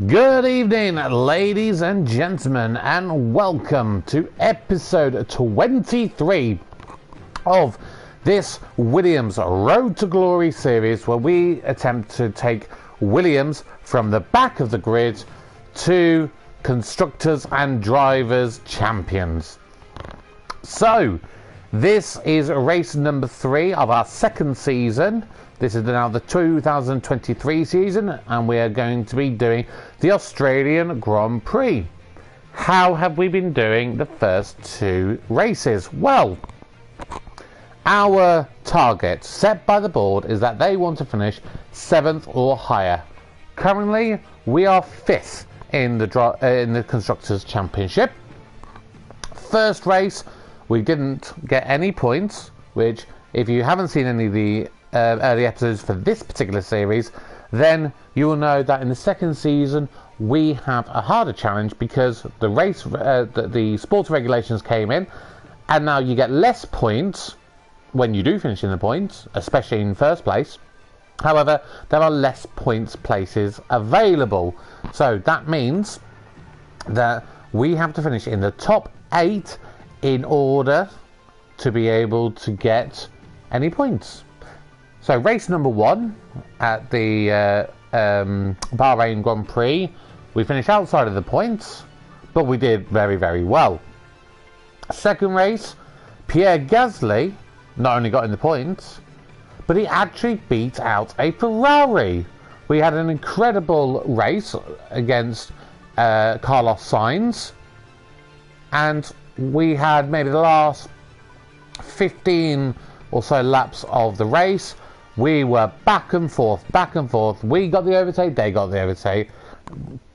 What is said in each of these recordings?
Good evening, ladies and gentlemen, and welcome to episode 23 of this Williams Road to Glory series, where we attempt to take Williams from the back of the grid to Constructors and Drivers Champions. So, this is race number 3 of our second season. This is now the 2023 season, and we are going to be doing the Australian Grand Prix. How have we been doing the first 2 races? Well, our target set by the board is that they want to finish 7th or higher. Currently, we are 5th in the Constructors Championship. First race, we didn't get any points, which, if you haven't seen any of the early episodes for this particular series, then you will know that in the second season we have a harder challenge because the race, the sports regulations came in, and now you get less points when you do finish in the points, especially in first place. However, there are less points places available, so that means that we have to finish in the top 8 in order to be able to get any points. So race number 1 at the Bahrain Grand Prix, we finished outside of the points, but we did very, very well. Second race, Pierre Gasly not only got in the points, but he actually beat out a Ferrari. We had an incredible race against Carlos Sainz, and we had maybe the last 15 or so laps of the race. We were back and forth. We got the overtake, they got the overtake.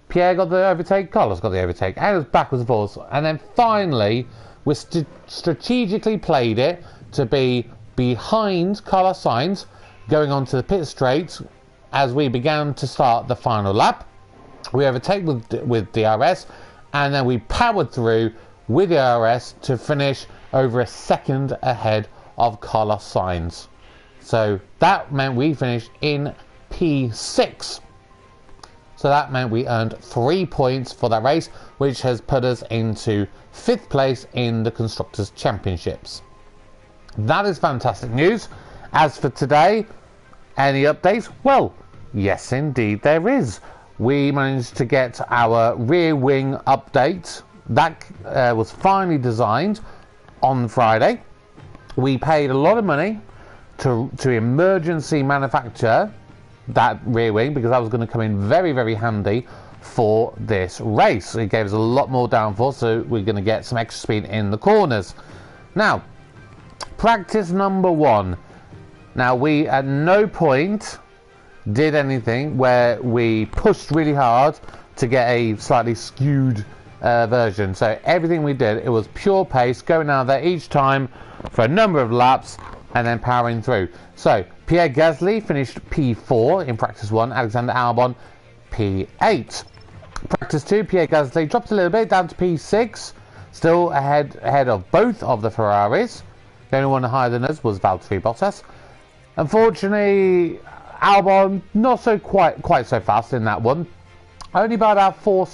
Pierre got the overtake, Carlos got the overtake. And it was backwards and forwards. And then finally, we strategically played it to be behind Carlos Sainz, going onto the pit straight as we began to start the final lap. We overtake with DRS, and then we powered through with DRS to finish over a second ahead of Carlos Sainz. So that meant we finished in P6. So that meant we earned 3 points for that race, which has put us into 5th place in the Constructors Championships. That is fantastic news. As for today, any updates? Well, yes indeed there is. We managed to get our rear wing update. That was finally designed on Friday. We paid a lot of money to emergency manufacture that rear wing, because that was going to come in very, very handy for this race. It gave us a lot more downforce, so we're going to get some extra speed in the corners. Now, practice number 1. Now, we at no point did anything where we pushed really hard to get a slightly skewed version. So everything we did, it was pure pace, going out there each time for a number of laps and then powering through. So Pierre Gasly finished P4 in practice 1, Alexander Albon P8. Practice 2, Pierre Gasly dropped a little bit down to P6, still ahead of both of the Ferraris. The only one higher than us was Valtteri Bottas. Unfortunately, Albon not so quite so fast in that one, only by about 4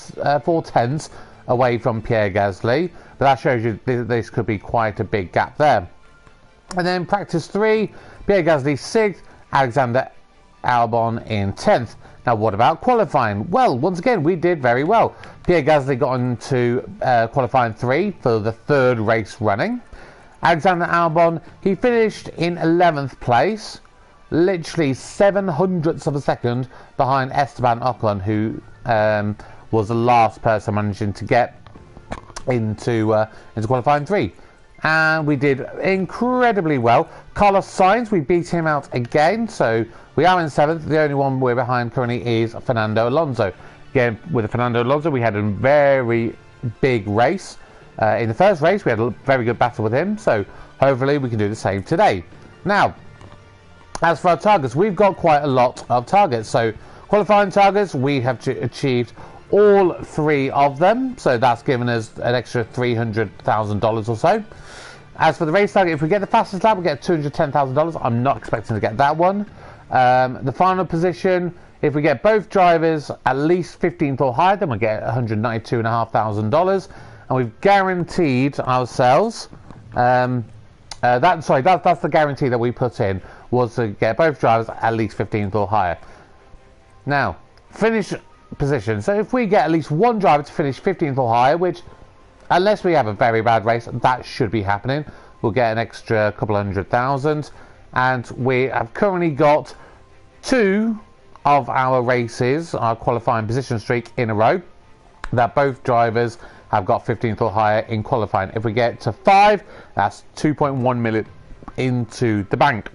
tenths away from Pierre Gasly, but that shows you this could be quite a big gap there. And then practice 3, Pierre Gasly 6th, Alexander Albon in 10th. Now, what about qualifying? Well, once again, we did very well. Pierre Gasly got into qualifying 3 for the 3rd race running. Alexander Albon, he finished in 11th place, literally 7/100ths of a second behind Esteban Ocon, who was the last person managing to get into qualifying 3. And we did incredibly well. Carlos Sainz, we beat him out again, so we are in 7th. The only one we're behind currently is Fernando Alonso. Again, with Fernando Alonso, we had a very big race. In the first race, we had a very good battle with him, so hopefully we can do the same today. Now, as for our targets, we've got quite a lot of targets. So qualifying targets, we have achieved all 3 of them, so that's given us an extra $300,000 or so. As for the race target, if we get the fastest lap, we get $210,000. I'm not expecting to get that one. The final position If we get both drivers at least 15th or higher, then we get $192,500, and we've guaranteed ourselves. That's the guarantee that we put in, was to get both drivers at least 15th or higher. Now, finish position. So if we get at least one driver to finish 15th or higher, which, unless we have a very bad race, that should be happening, we'll get an extra couple $100,000. And we have currently got 2 of our races, our qualifying position streak in a row, that both drivers have got 15th or higher in qualifying. If we get to 5, that's 2.1 million into the bank.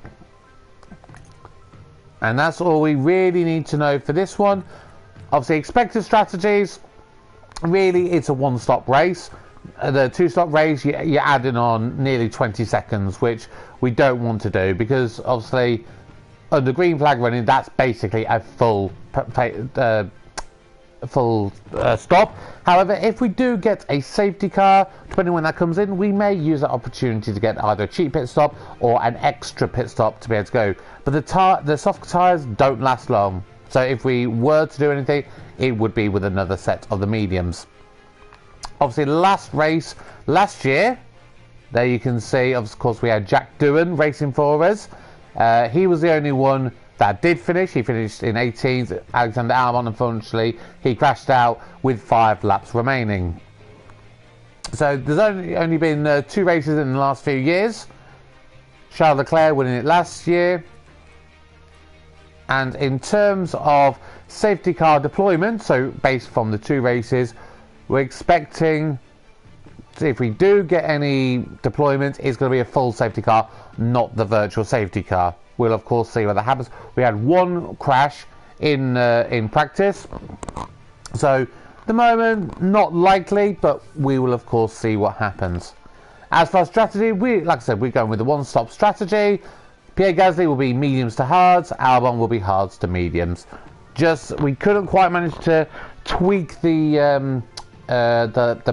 And that's all we really need to know for this one. Obviously, expected strategies, really it's a one-stop race. The 2-stop race, you're adding on nearly 20 seconds, which we don't want to do, because obviously under green flag running, that's basically a full stop. However, if we do get a safety car, depending on when that comes in, we may use that opportunity to get either a cheap pit stop or an extra pit stop to be able to go. But the soft tyres don't last long, so if we were to do anything, it would be with another set of the mediums. Obviously, last race last year, there you can see, of course, we had Jack Doohan racing for us. He was the only one that did finish. He finished in 18th. Alexander Albon, unfortunately, he crashed out with 5 laps remaining. So there's only been 2 races in the last few years. Charles Leclerc winning it last year. And in terms of safety car deployment, so based from the 2 races, we're expecting, if we do get any deployment, it's going to be a full safety car, not the virtual safety car. We'll of course see whether that happens. We had 1 crash in practice, so at the moment not likely, but we will of course see what happens. As for strategy, like I said, we're going with the one-stop strategy. Pierre Gasly will be mediums to hards, Albon will be hards to mediums. Just, we couldn't quite manage to tweak the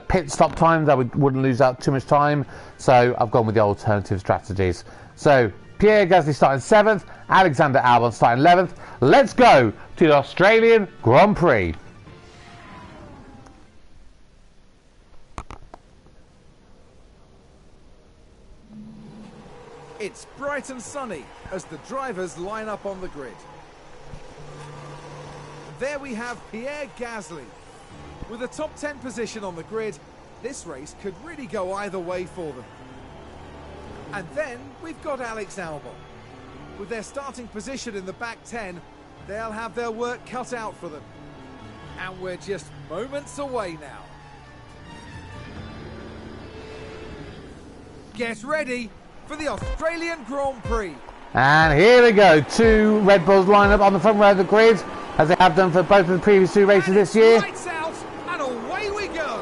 pit stop time, that we wouldn't lose out too much time, so I've gone with the alternative strategies. So Pierre Gasly starting 7th, Alexander Albon starting 11th. Let's go to the Australian Grand Prix. It's bright and sunny as the drivers line up on the grid. There we have Pierre Gasly. With a top 10 position on the grid, this race could really go either way for them. And then we've got Alex Albon. With their starting position in the back 10, they'll have their work cut out for them. And we're just moments away now. Get ready for the Australian Grand Prix. And here we go, 2 Red Bulls line up on the front row of the grid, as they have done for both of the previous 2 races this year. Lights out, and away we go.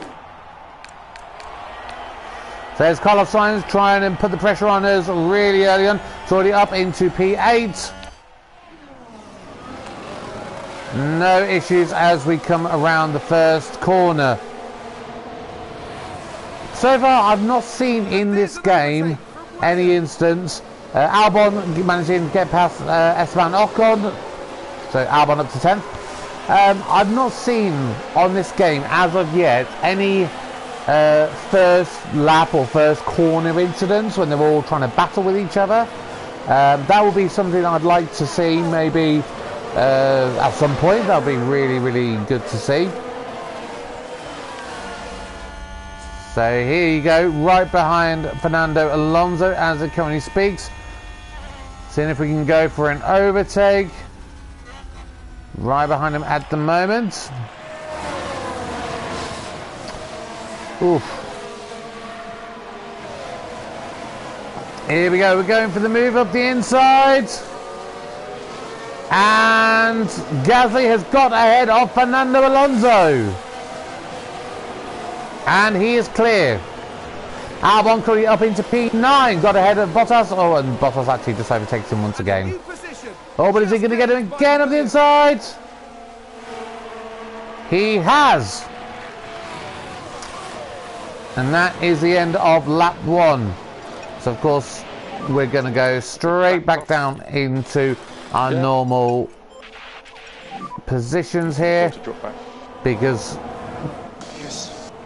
So there's Carlos Sainz trying and put the pressure on us really early on. It's already up into P8. No issues as we come around the first corner. So far, I've not seen in this game any instance. Albon managing to get past Esteban Ocon. So Albon up to 10th. I've not seen on this game as of yet any first lap or first corner incidents when they're all trying to battle with each other. That will be something I'd like to see maybe at some point. That'll be really good to see. So here you go, right behind Fernando Alonso as it currently speaks. Seeing if we can go for an overtake. Right behind him at the moment. Oof. Here we go, we're going for the move up the inside. And Gasly has got ahead of Fernando Alonso. And he is clear. Albon currently up into P9, got ahead of Bottas. Oh, and Bottas actually just overtakes him once again. Oh, but is he going to get him again up the inside? He has. And that is the end of lap 1. So, of course, we're going to go straight back down into our normal positions here, because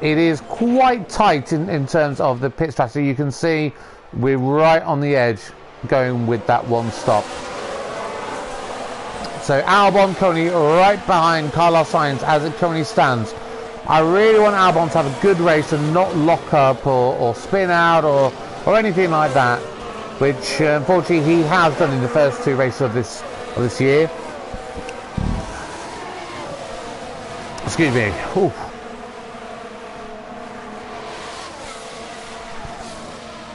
it is quite tight in terms of the pit strategy. You can see we're right on the edge going with that one stop. So Albon currently right behind Carlos Sainz as it currently stands. I really want Albon to have a good race and not lock up or spin out or anything like that, which unfortunately he has done in the first two races of this year. Excuse me. Ooh.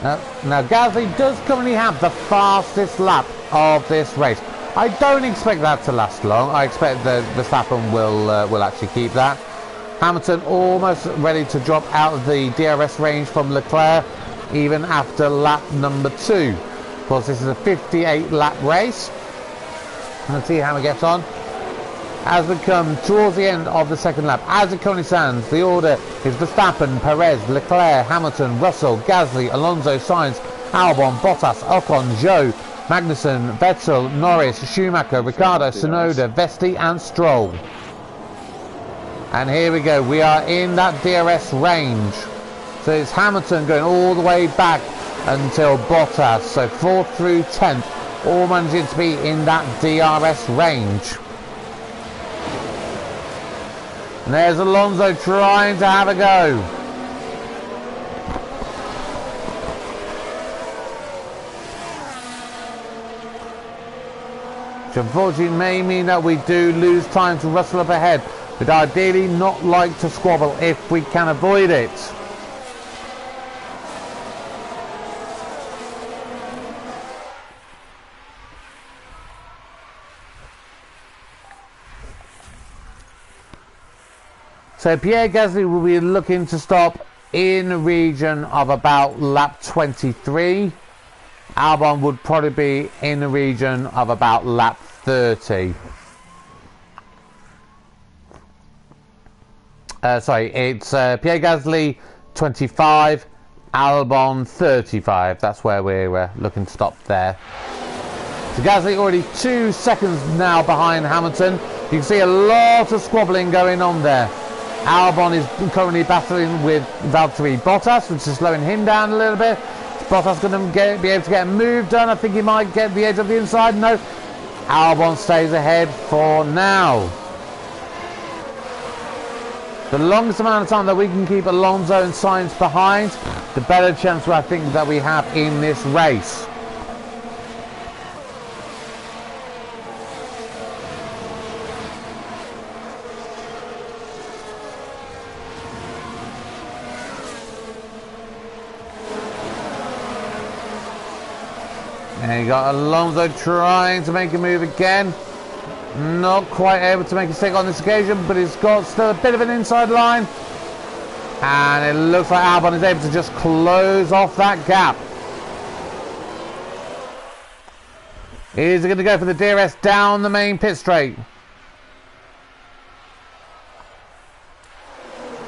Now Gasly does currently have the fastest lap of this race. I don't expect that to last long. I expect that Verstappen will actually keep that. Hamilton almost ready to drop out of the DRS range from Leclerc even after lap number 2. Of course, this is a 58 lap race. Let's see how it gets on. As we come towards the end of the second lap, as it currently stands, the order is Verstappen, Perez, Leclerc, Hamilton, Russell, Gasly, Alonso, Sainz, Albon, Bottas, Ocon, Zhou, Magnussen, Vettel, Norris, Schumacher, Ricciardo, Tsunoda, Vesti and Stroll. And here we go, we are in that DRS range. So it's Hamilton going all the way back until Bottas. So 4th through 10th, all managing to be in that DRS range. And there's Alonso trying to have a go. Which unfortunately may mean that we do lose time to Russell up ahead. But ideally not like to squabble if we can avoid it. So Pierre Gasly will be looking to stop in the region of about lap 23. Albon would probably be in the region of about lap 30. Sorry, it's Pierre Gasly 25, Albon 35. That's where we're looking to stop there. So Gasly already 2 seconds now behind Hamilton. You can see a lot of squabbling going on there. Albon is currently battling with Valtteri Bottas, which is slowing him down a little bit. Is Bottas going to be able to get a move done? I think he might get the edge of the inside. No. Albon stays ahead for now. The longest amount of time that we can keep Alonso and Sainz behind, the better chance I think that we have in this race. And you got Alonso trying to make a move again. Not quite able to make a stick on this occasion, but he's got still a bit of an inside line. And it looks like Albon is able to just close off that gap. Is he going to go for the DRS down the main pit straight?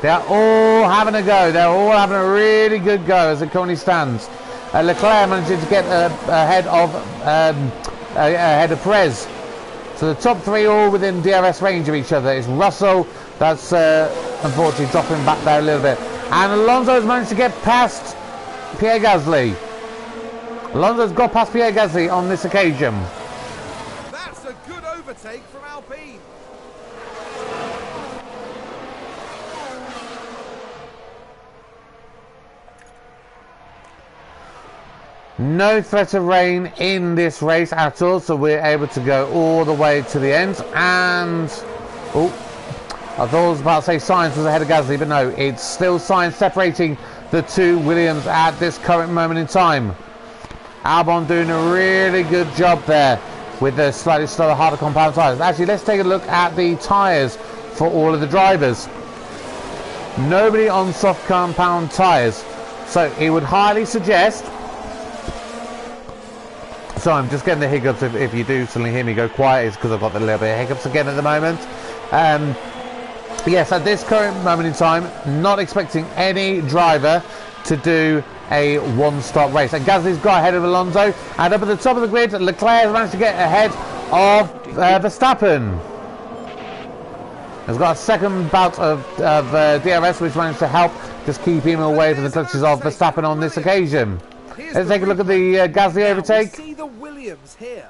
They're all having a go. They're all having a really good go as it currently stands. Leclerc managing to get ahead of Perez. So the top 3 all within DRS range of each other. It's Russell that's unfortunately dropping back there a little bit. And Alonso has managed to get past Pierre Gasly. Alonso's got past Pierre Gasly on this occasion. That's a good overtake from Alpine. No threat of rain in this race at all, so we're able to go all the way to the end. And oh, I thought I was about to say Sainz was ahead of Gasly, but no, it's still Sainz separating the 2 Williams at this current moment in time. Albon doing a really good job there with the slightly slower, harder compound tyres. Actually, let's take a look at the tyres for all of the drivers. Nobody on soft compound tyres, so it would highly suggest. So I'm just getting the hiccups. If you do suddenly hear me go quiet, it's because I've got a little bit of hiccups again at the moment. Yes, at this current moment in time, not expecting any driver to do a one-stop race. And Gasly's got ahead of Alonso, and up at the top of the grid, Leclerc has managed to get ahead of Verstappen. Has got a second bout of DRS, which managed to help just keep him away from the clutches of Verstappen on this occasion. Let's take a look at the Gasly overtake. See the Williams here.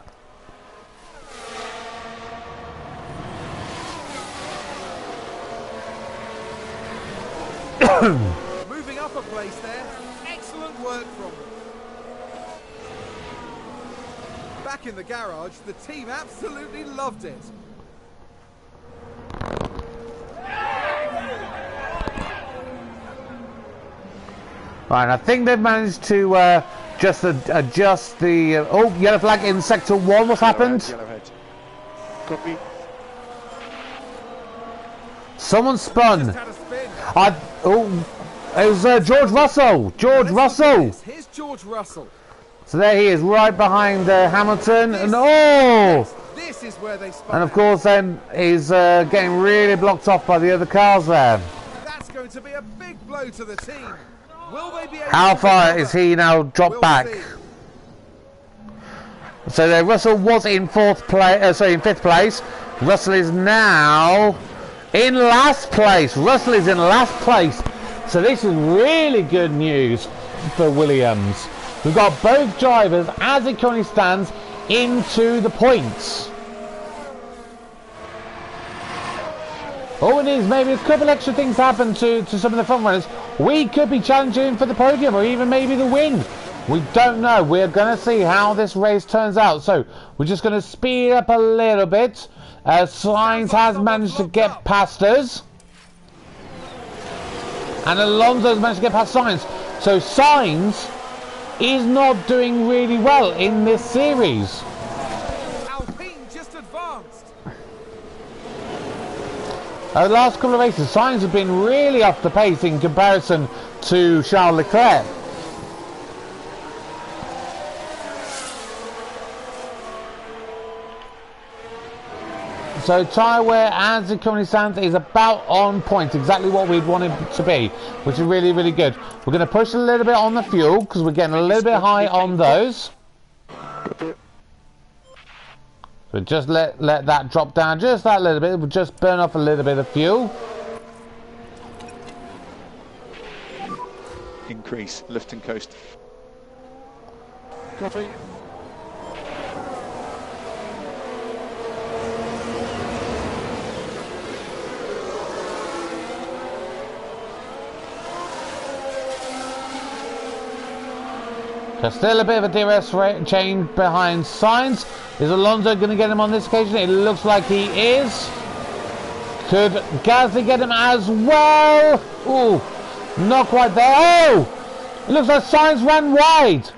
Moving up a place there. Excellent work from them. Back in the garage, the team absolutely loved it. Right, I think they've managed to just adjust the... oh, yellow flag in Sector 1. What's happened? Yellowhead. Copy. Someone spun. Just had a spin. Oh, it was George Russell. George Russell. Here's George Russell. So there he is, right behind Hamilton. And oh! This is where they spun. And of course then he's getting really blocked off by the other cars there. That's going to be a big blow to the team. Will they be able How to far recover? is he now dropped We'll back? see. So there, Russell was in fifth place. Russell is now in last place. Russell is in last place. So this is really good news for Williams. We've got both drivers, as it currently stands, into the points. All it is, maybe a couple extra things happen to some of the front runners. We could be challenging for the podium or even maybe the win. We don't know. We're going to see how this race turns out. So we're just going to speed up a little bit. Sainz has managed to get past us. And Alonso's managed to get past Sainz. So Sainz is not doing really well in this series. Alpine just advanced. The last couple of races, Sainz have been really off the pace in comparison to Charles Leclerc. So tyre wear, as it currently stands, is about on point, exactly what we'd want it to be, which is really, really good. We're going to push a little bit on the fuel because we're getting a little bit high on those. So just let that drop down just that little bit. We'll just burn off a little bit of fuel. Increase, lift and coast. Copy. There's still a bit of a DRS chain behind Sainz. Is Alonso going to get him on this occasion? It looks like he is. Could Gasly get him as well? Ooh, not quite there. Oh! It looks like Sainz ran wide.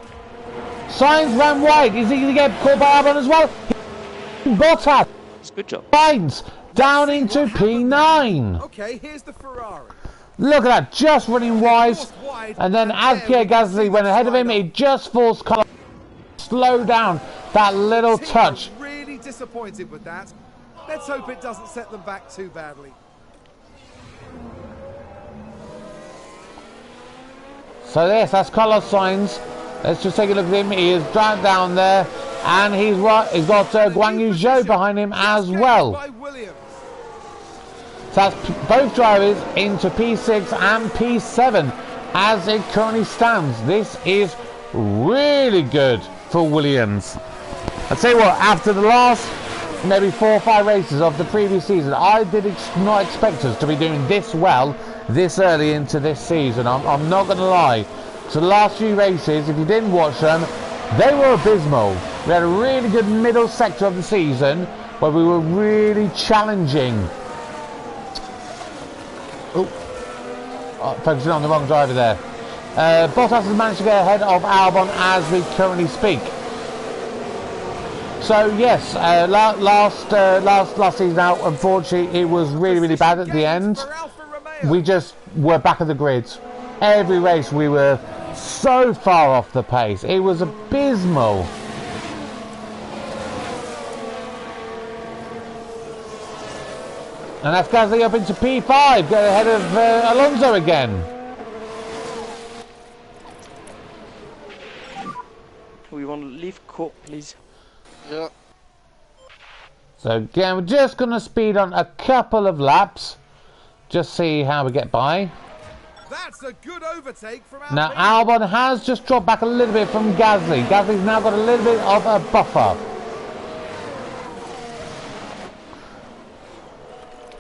Sainz ran wide. Is he going to get caught by Albon as well? Bottas. Good job. Sainz down into P9. Okay, here's the Ferrari. Look at that, just running wise. And then as Pierre Gasly went ahead of him, he just forced Carlos to slow down that little touch. I'm really disappointed with that. Let's hope it doesn't set them back too badly. So yes, that's Carlos Sainz. Let's just take a look at him. He is dragged down there, and he's got Guan Yu Zhou behind him as well. So that's both drivers into P6 and P7 as it currently stands. This is really good for Williams. I'll tell you what, after the last maybe 4 or 5 races of the previous season, I did not expect us to be doing this well this early into this season. I'm not going to lie. So the last few races, if you didn't watch them, they were abysmal. We had a really good middle sector of the season where we were really challenging. Focusing on the wrong driver there. Bottas has managed to get ahead of Albon as we currently speak. So yes, last season out, unfortunately, it was really, really bad at the end. We just were back of the grids. Every race we were so far off the pace. It was abysmal. And that's Gasly up into P5, get ahead of Alonso again. We want to leave court, please. Yeah. So again, we're just going to speed on a couple of laps. Just see how we get by. That's a good overtake from Albon. Now Albon has just dropped back a little bit from Gasly. Gasly's now got a little bit of a buffer.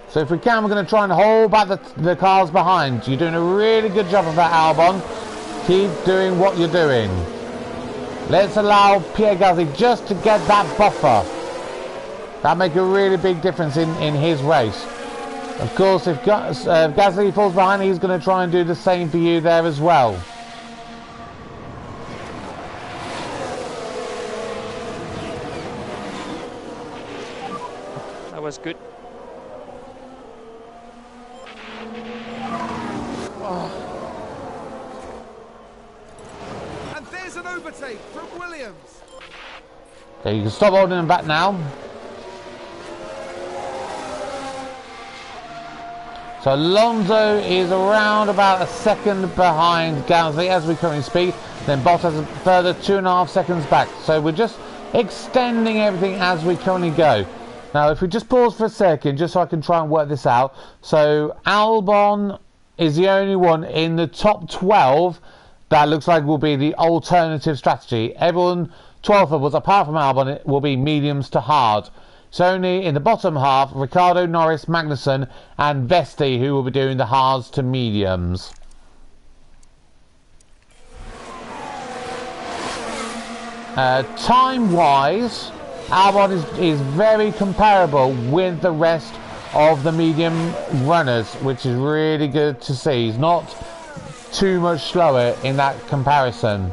So if we can, we're going to try and hold back the cars behind. You're doing a really good job of that, Albon. Keep doing what you're doing. Let's allow Pierre Gasly just to get that buffer. That'll make a really big difference in his race. Of course, if Gasly falls behind, he's going to try and do the same for you there as well. That was good. And there's an overtake from Williams. Okay, you can stop holding him back now. So Alonso is around about a second behind Gasly as we currently speak. Then Bottas a further 2.5 seconds back. So we're just extending everything as we currently go. Now if we just pause for a second, just so I can try and work this out. So Albon is the only one in the top 12 that looks like will be the alternative strategy. Everyone, 12 of us, apart from Albon, it will be mediums to hard. So only in the bottom half, Ricciardo, Norris, Magnussen and Vesti who will be doing the hards to mediums. Time-wise, Albon is very comparable with the rest of the medium runners, which is really good to see. He's not too much slower in that comparison.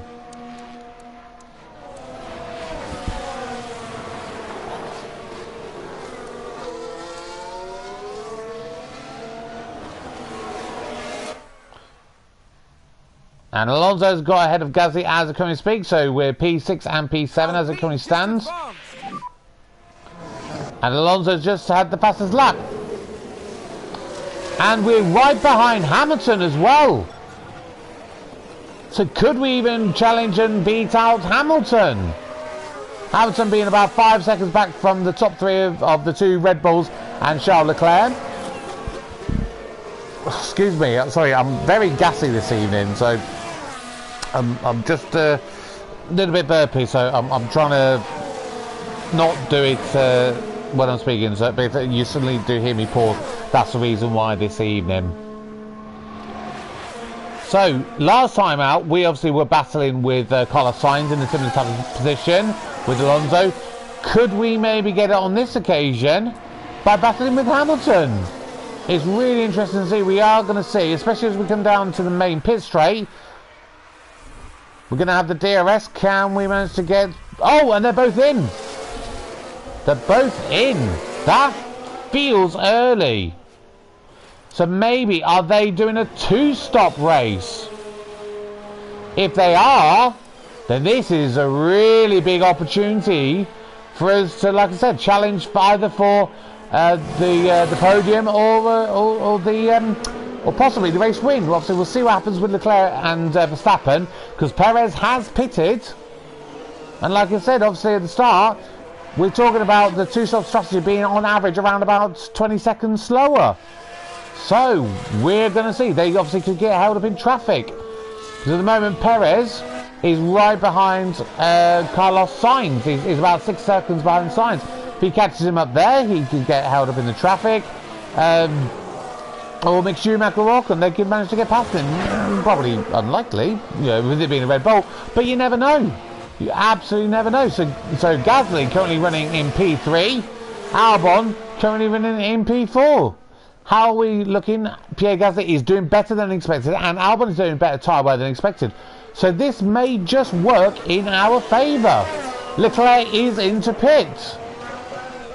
And Alonso's got ahead of Gasly as it currently speaks, so we're P6 and P7 as it currently stands. And Alonso's just had the fastest lap. And we're right behind Hamilton as well. So could we even challenge and beat out Hamilton? Hamilton being about 5 seconds back from the top 3 of the 2 Red Bulls and Charles Leclerc. Excuse me, sorry, I'm very gassy this evening, so I'm just a little bit burpy, so I'm trying to not do it when I'm speaking, so but if you suddenly do hear me pause, that's the reason why this evening. So last time out, we obviously were battling with Carlos Sainz in a similar type of position with Alonso. Could we maybe get it on this occasion by battling with Hamilton? It's really interesting to see. We are going to see, especially as we come down to the main pit straight, we're going to have the DRS. Can we manage to get... Oh, and they're both in. They're both in. That feels early. So maybe, are they doing a 2-stop race? If they are, then this is a really big opportunity for us to, like I said, challenge either for the podium or possibly the race win. Well, obviously, we'll see what happens with Leclerc and Verstappen, because Perez has pitted, and like I said, obviously at the start, we're talking about the 2-stop strategy being on average around about 20 seconds slower. So we're going to see. They obviously could get held up in traffic, because at the moment Perez is right behind Carlos Sainz. He's about 6 seconds behind Sainz. If he catches him up there, he could get held up in the traffic. Or Mick Schumacher or Ocon, they could manage to get past him. Probably unlikely, you know, with it being a Red Bull. But you never know. You absolutely never know. So Gasly currently running in P3. Albon currently running in P4. How are we looking? Pierre Gasly is doing better than expected, and Albon is doing better tyre wear than expected. So this may just work in our favour. Leclerc is into pit.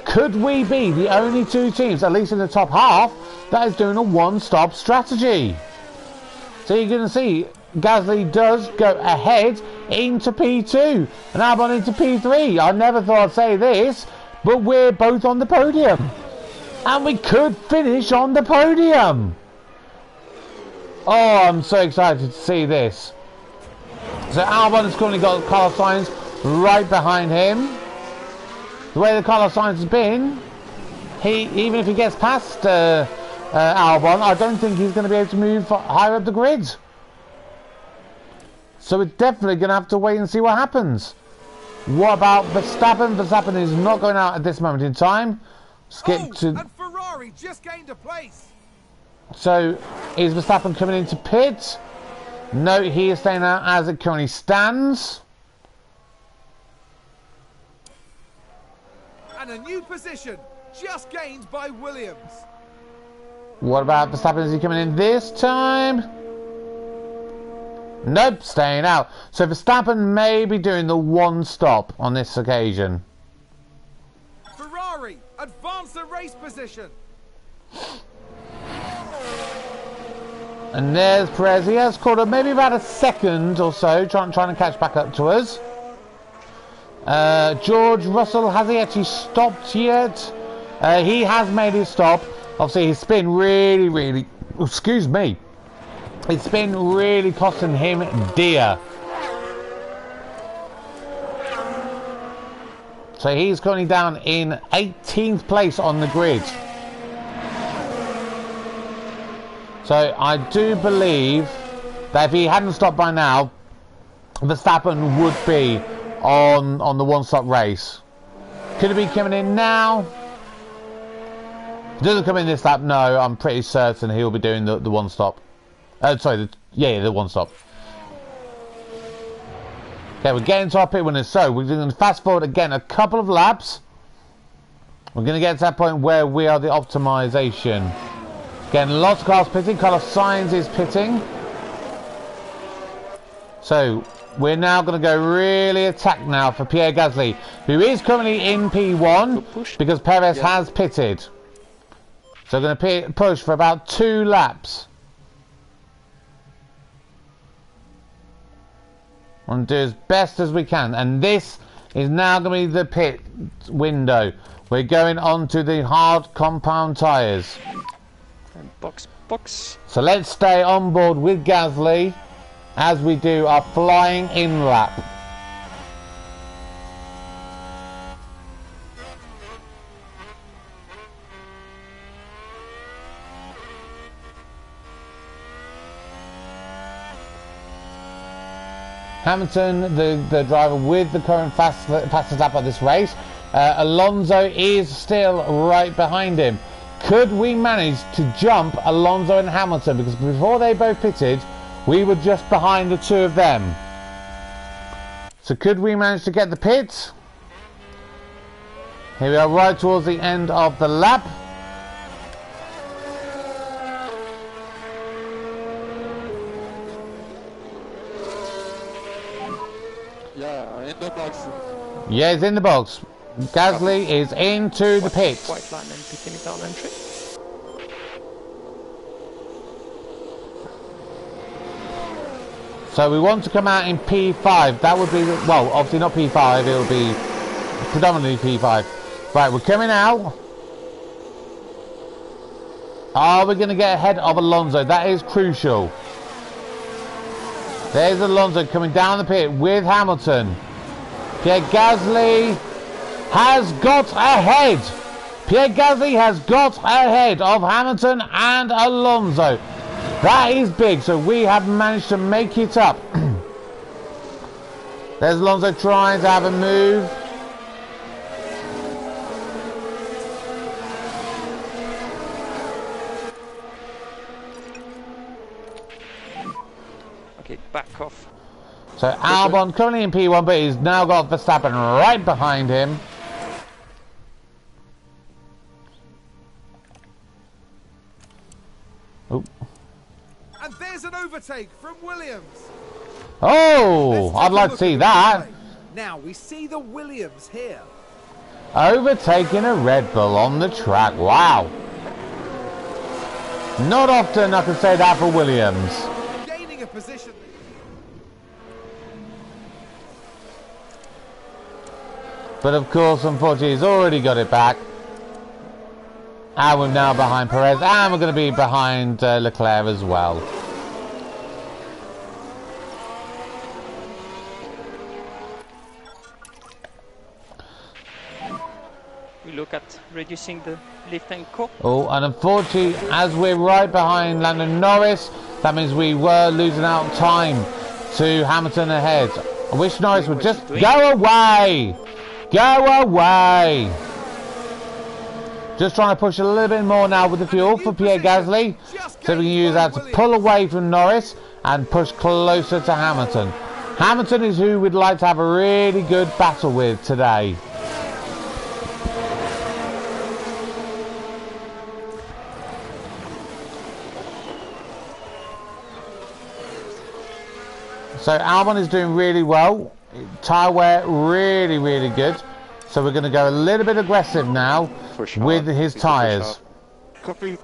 Could we be the only 2 teams, at least in the top half, that is doing a 1-stop strategy? So you're going to see Gasly does go ahead into P2 and Albon into P3. I never thought I'd say this, but we're both on the podium. And we could finish on the podium. Oh, I'm so excited to see this. So Albon has currently got Carlos Sainz right behind him. The way that Carlos Sainz has been, even if he gets past Albon, I don't think he's going to be able to move higher up the grid. So we're definitely going to have to wait and see what happens. What about Verstappen? Verstappen is not going out at this moment in time. And Ferrari just gained a place. So is Verstappen coming into pit? No, he is staying out as it currently stands. And a new position just gained by Williams. What about Verstappen? Is he coming in this time? Nope, staying out. So Verstappen may be doing the one stop on this occasion. Ferrari advance the race position. And there's Perez. He has caught up maybe about a second or so, trying to catch back up to us. George Russell, has he actually stopped yet? He has made his stop. Obviously, his spin really, excuse me. It's been really costing him dear. So he's currently down in 18th place on the grid. So I do believe that if he hadn't stopped by now, Verstappen would be on the one-stop race. Could it be coming in now? If it doesn't come in this lap, no, I'm pretty certain he'll be doing the one-stop. Sorry, the one-stop. Okay, we're getting to our pit winners, so we're going to fast forward again a couple of laps. We're going to get to that point where we are the optimization. Again, lots of cars pitting. Carlos Sainz is pitting. So we're now going to go really attack now for Pierre Gasly, who is currently in P1 because Perez has pitted. So we're going to push for about 2 laps. And do as best as we can. And this is now going to be the pit window. We're going on to the hard compound tyres. And box. So let's stay on board with Gasly as we do our flying in lap. Hamilton, the driver with the current fastest lap of this race. Alonso is still right behind him. Could we manage to jump Alonso and Hamilton? Because before they both pitted, we were just behind the 2 of them. So could we manage to get the pit? Here we are right towards the end of the lap. Yeah, in the box. Yeah, he's in the box. Gasly is into the pit. White line and picking it down entry. So we want to come out in P5. That would be, well, obviously not P5. It'll be predominantly P5. Right, we're coming out. Are we going to get ahead of Alonso? That is crucial. There's Alonso coming down the pit with Hamilton. Pierre Gasly has got ahead. Pierre Gasly has got ahead of Hamilton and Alonso. That is big. So we have managed to make it up. There's Alonso trying to have a move. Okay, back off. So Albon currently in P1, but he's now got Verstappen right behind him. Oh. And there's an overtake from Williams. Oh, I'd like to see that. Now we see the Williams here. Overtaking a Red Bull on the track. Wow. Not often I can say that for Williams. Gaining a position. But of course, unfortunately, he's already got it back. And we're now behind Perez. And we're going to be behind Leclerc as well. look at reducing the lift and core. Oh, and unfortunately, as we're right behind Lando Norris, that means we were losing out time to Hamilton ahead. I wish Norris would just go away! Go away! Just trying to push a little bit more now with the fuel for Pierre Gasly, so we can use that to pull away from Norris and push closer to Hamilton. Hamilton is who we'd like to have a really good battle with today. So Albon is doing really well. Tyre wear really, really good. So we're going to go a little bit aggressive now with his tyres. Copy.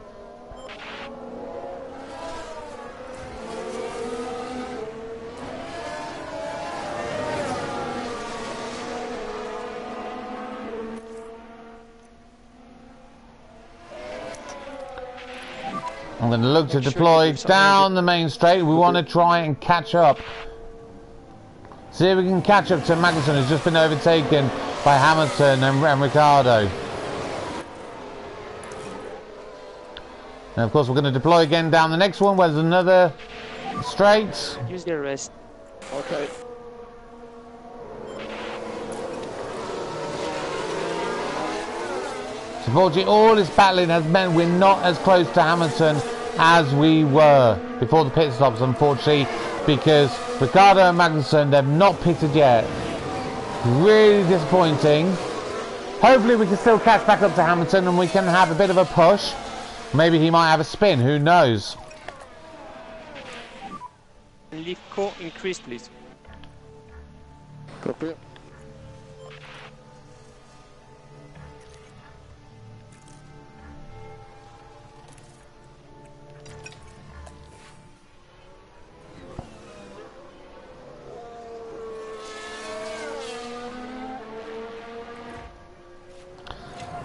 I'm going to look to deploy down the main straight. We want to try and catch up. See if we can catch up to Magnussen, who's just been overtaken by Hamilton and Ricciardo. And of course we're going to deploy again down the next one where there's another straight. Use the rest. Okay. So unfortunately all this battling has meant we're not as close to Hamilton as we were before the pit stops, unfortunately, because Ricciardo and Magnussen, they've not pitted yet. Really disappointing. Hopefully we can still catch back up to Hamilton and we can have a bit of a push. Maybe he might have a spin, who knows. Lift core increase, please. Copy.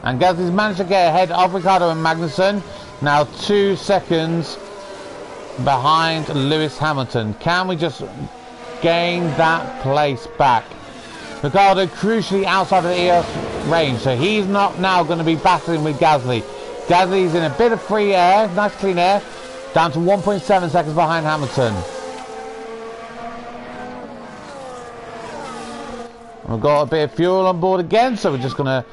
And Gasly's managed to get ahead of Ricciardo and Magnussen. Now 2 seconds behind Lewis Hamilton. Can we just gain that place back? Ricciardo crucially outside of the EOS range, so he's not now going to be battling with Gasly. Gasly's in a bit of free air, nice clean air, down to 1.7 seconds behind Hamilton. We've got a bit of fuel on board again, so we're just going to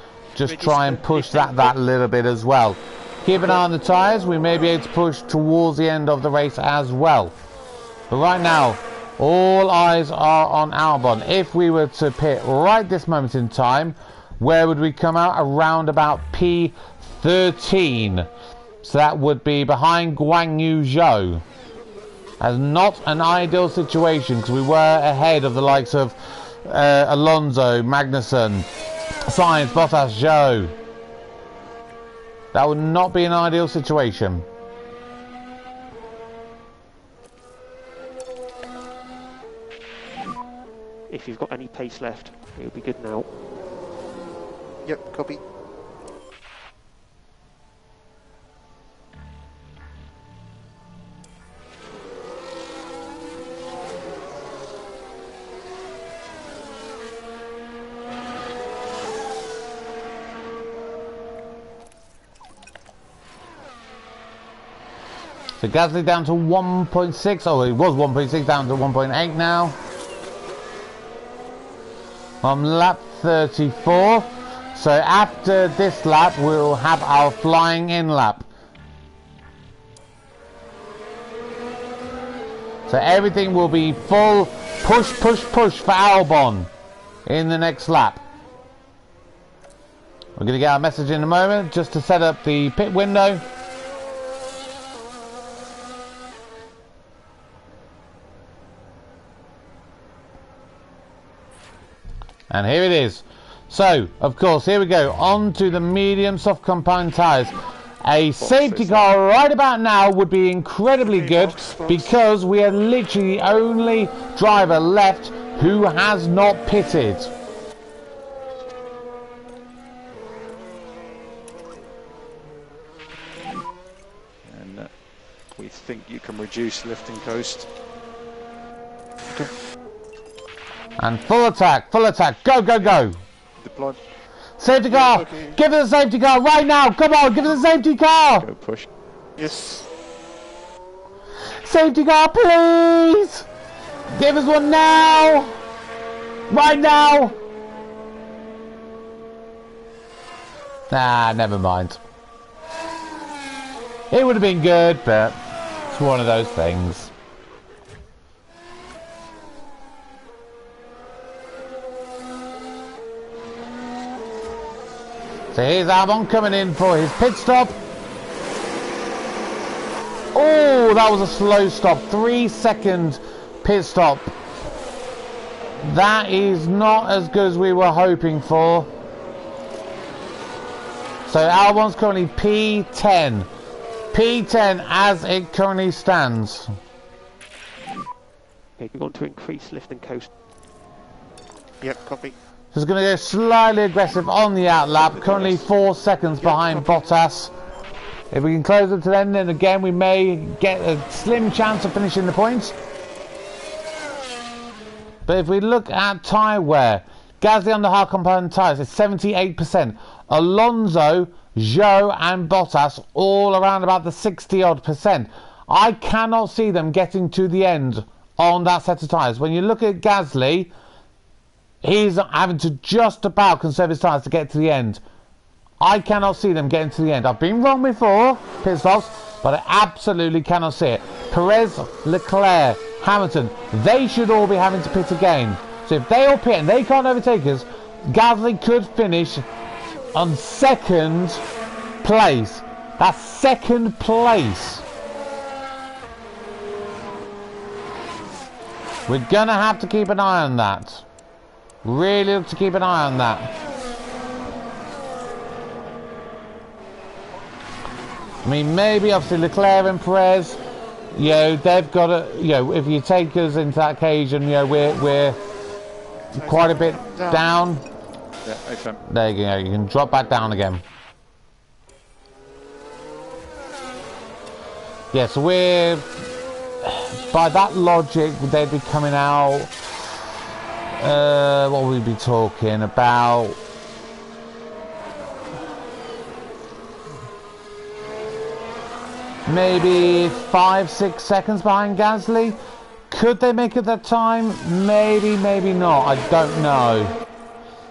try and push that little bit as well. Keep an eye on the tyres. We may be able to push towards the end of the race as well. But right now, all eyes are on Albon. If we were to pit right this moment in time, where would we come out? Around about P13. So that would be behind Guan Yu Zhou. That's not an ideal situation because we were ahead of the likes of Alonso, Magnussen, Sainz, Bottas, Zhou. That would not be an ideal situation. If you've got any pace left, it'll be good now. Yep, copy. So Gasly down to 1.6. Oh, it was 1.6, down to 1.8 now. On lap 34. So after this lap, we'll have our flying in lap. So everything will be full push, push, push for Albon in the next lap. We're going to get our message in a moment just to set up the pit window. And here it is. So, of course, here we go. On to the medium soft compound tyres. A safety car right about now would be incredibly good because we are literally the only driver left who has not pitted. And we think you can reduce lift and coast. Okay. And full attack, go, go, go. Deploy. Safety car! Okay. Give us a safety car right now! Come on, give us a safety car! Go push. Yes. Safety car, please! Give us one now! Right now! Nah, never mind. It would have been good, but it's one of those things. So here's Albon coming in for his pit stop. Oh, that was a slow stop. 3-second pit stop. That is not as good as we were hoping for. So Albon's currently P10. P10 as it currently stands. Okay, we want to increase lift and coast. Yep, copy. Just going to go slightly aggressive on the outlap. Currently 4 seconds behind Bottas. If we can close it to the end, then again we may get a slim chance of finishing the points. But if we look at tyre wear, Gasly on the hard component tyres is 78%. Alonso, Zhou and Bottas all around about the 60-odd%. I cannot see them getting to the end on that set of tyres. When you look at Gasly, he's having to just about conserve his tyres to get to the end. I cannot see them getting to the end. I've been wrong before, pit stops, but I absolutely cannot see it. Perez, Leclerc, Hamilton, they should all be having to pit again. So if they all pit and they can't overtake us, Gasly could finish on second place. That's second place. We're going to have to keep an eye on that. Really have to keep an eye on that. I mean, maybe obviously Leclerc and Perez, you know, they've got to, you know, if you take us into that occasion, you know, we're quite a bit down. Yeah, excellent. There you go, you can drop back down again. Yeah, so we're, by that logic, they'd be coming out, what would we be talking about? Maybe 5-6 seconds behind Gasly. Could they make it that time? Maybe, maybe not. I don't know.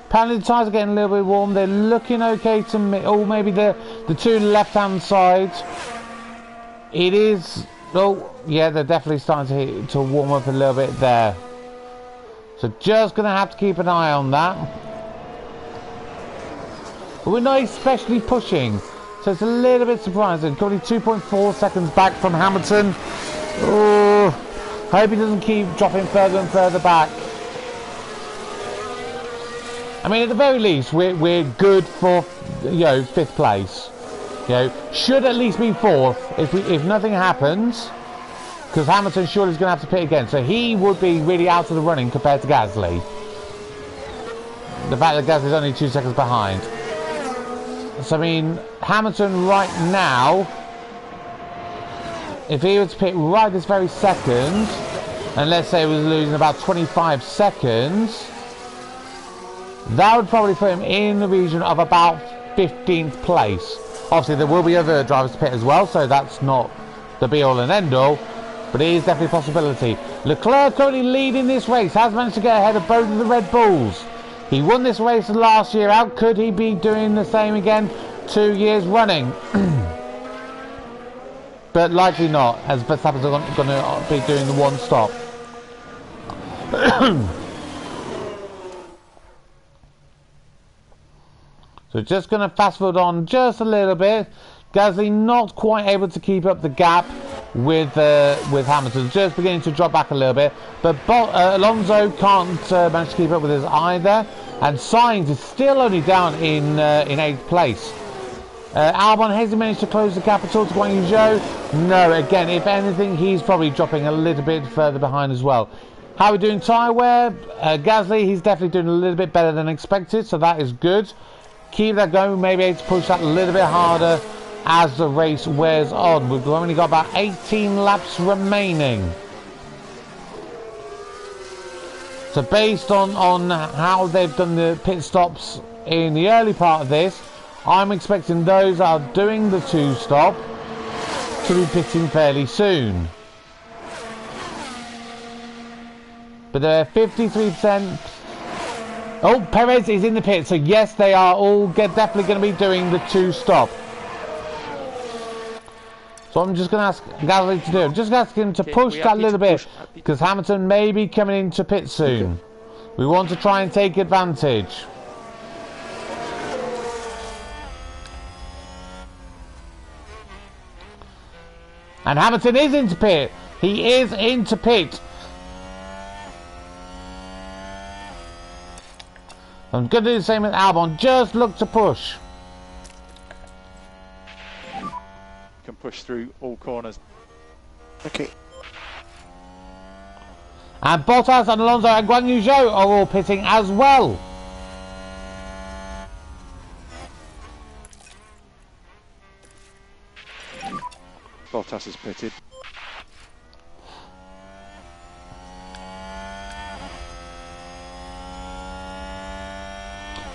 Apparently the tyres are getting a little bit warm. They're looking okay to me. Oh, maybe the two left-hand sides. It is. Oh, yeah, they're definitely starting to warm up a little bit there. So just going to have to keep an eye on that. But we're not especially pushing. So it's a little bit surprising. Currently 2.4 seconds back from Hamilton. Oh, hope he doesn't keep dropping further and further back. I mean, at the very least, we're good for, you know, 5th place. You know, should at least be 4th if nothing happens, because Hamilton surely is going to have to pit again. So he would be really out of the running compared to Gasly. The fact that Gasly's only 2 seconds behind. So I mean, Hamilton right now, if he were to pit right this very second, and let's say he was losing about 25 seconds, that would probably put him in the region of about 15th place. Obviously there will be other drivers to pit as well, so that's not the be all and end all, but it is definitely a possibility. Leclerc currently leading this race, has managed to get ahead of both of the Red Bulls. He won this race last year out. Could he be doing the same again 2 years running? But likely not, as Verstappen's going to be doing the one stop. So just going to fast forward on just a little bit. Gasly not quite able to keep up the gap with Hamilton, just beginning to drop back a little bit. But Alonso can't manage to keep up with us either, and Sainz is still only down in 8th place. Albon, has he managed to close the gap at all to Guan Yu Zhou? No, again, if anything, he's probably dropping a little bit further behind as well. How are we doing tyre wear? Gasly, he's definitely doing a little bit better than expected, so that is good. Keep that going, maybe able to push that a little bit harder as the race wears on. We've only got about 18 laps remaining. So based on how they've done the pit stops in the early part of this. I'm expecting those that are doing the 2-stop to be pitting fairly soon. But they're 53%. Oh, Perez is in the pit, so yes, they are all definitely going to be doing the 2-stop. So I'm just going to ask Gasly to do it. Just ask him to push that little bit, because Hamilton may be coming into pit soon. We want to try and take advantage. And Hamilton is into pit. He is into pit. I'm going to do the same with Albon. Just look to push. Can push through all corners. Okay. And Bottas and Alonso and Guan Yu Zhou are all pitting as well. Bottas has pitted.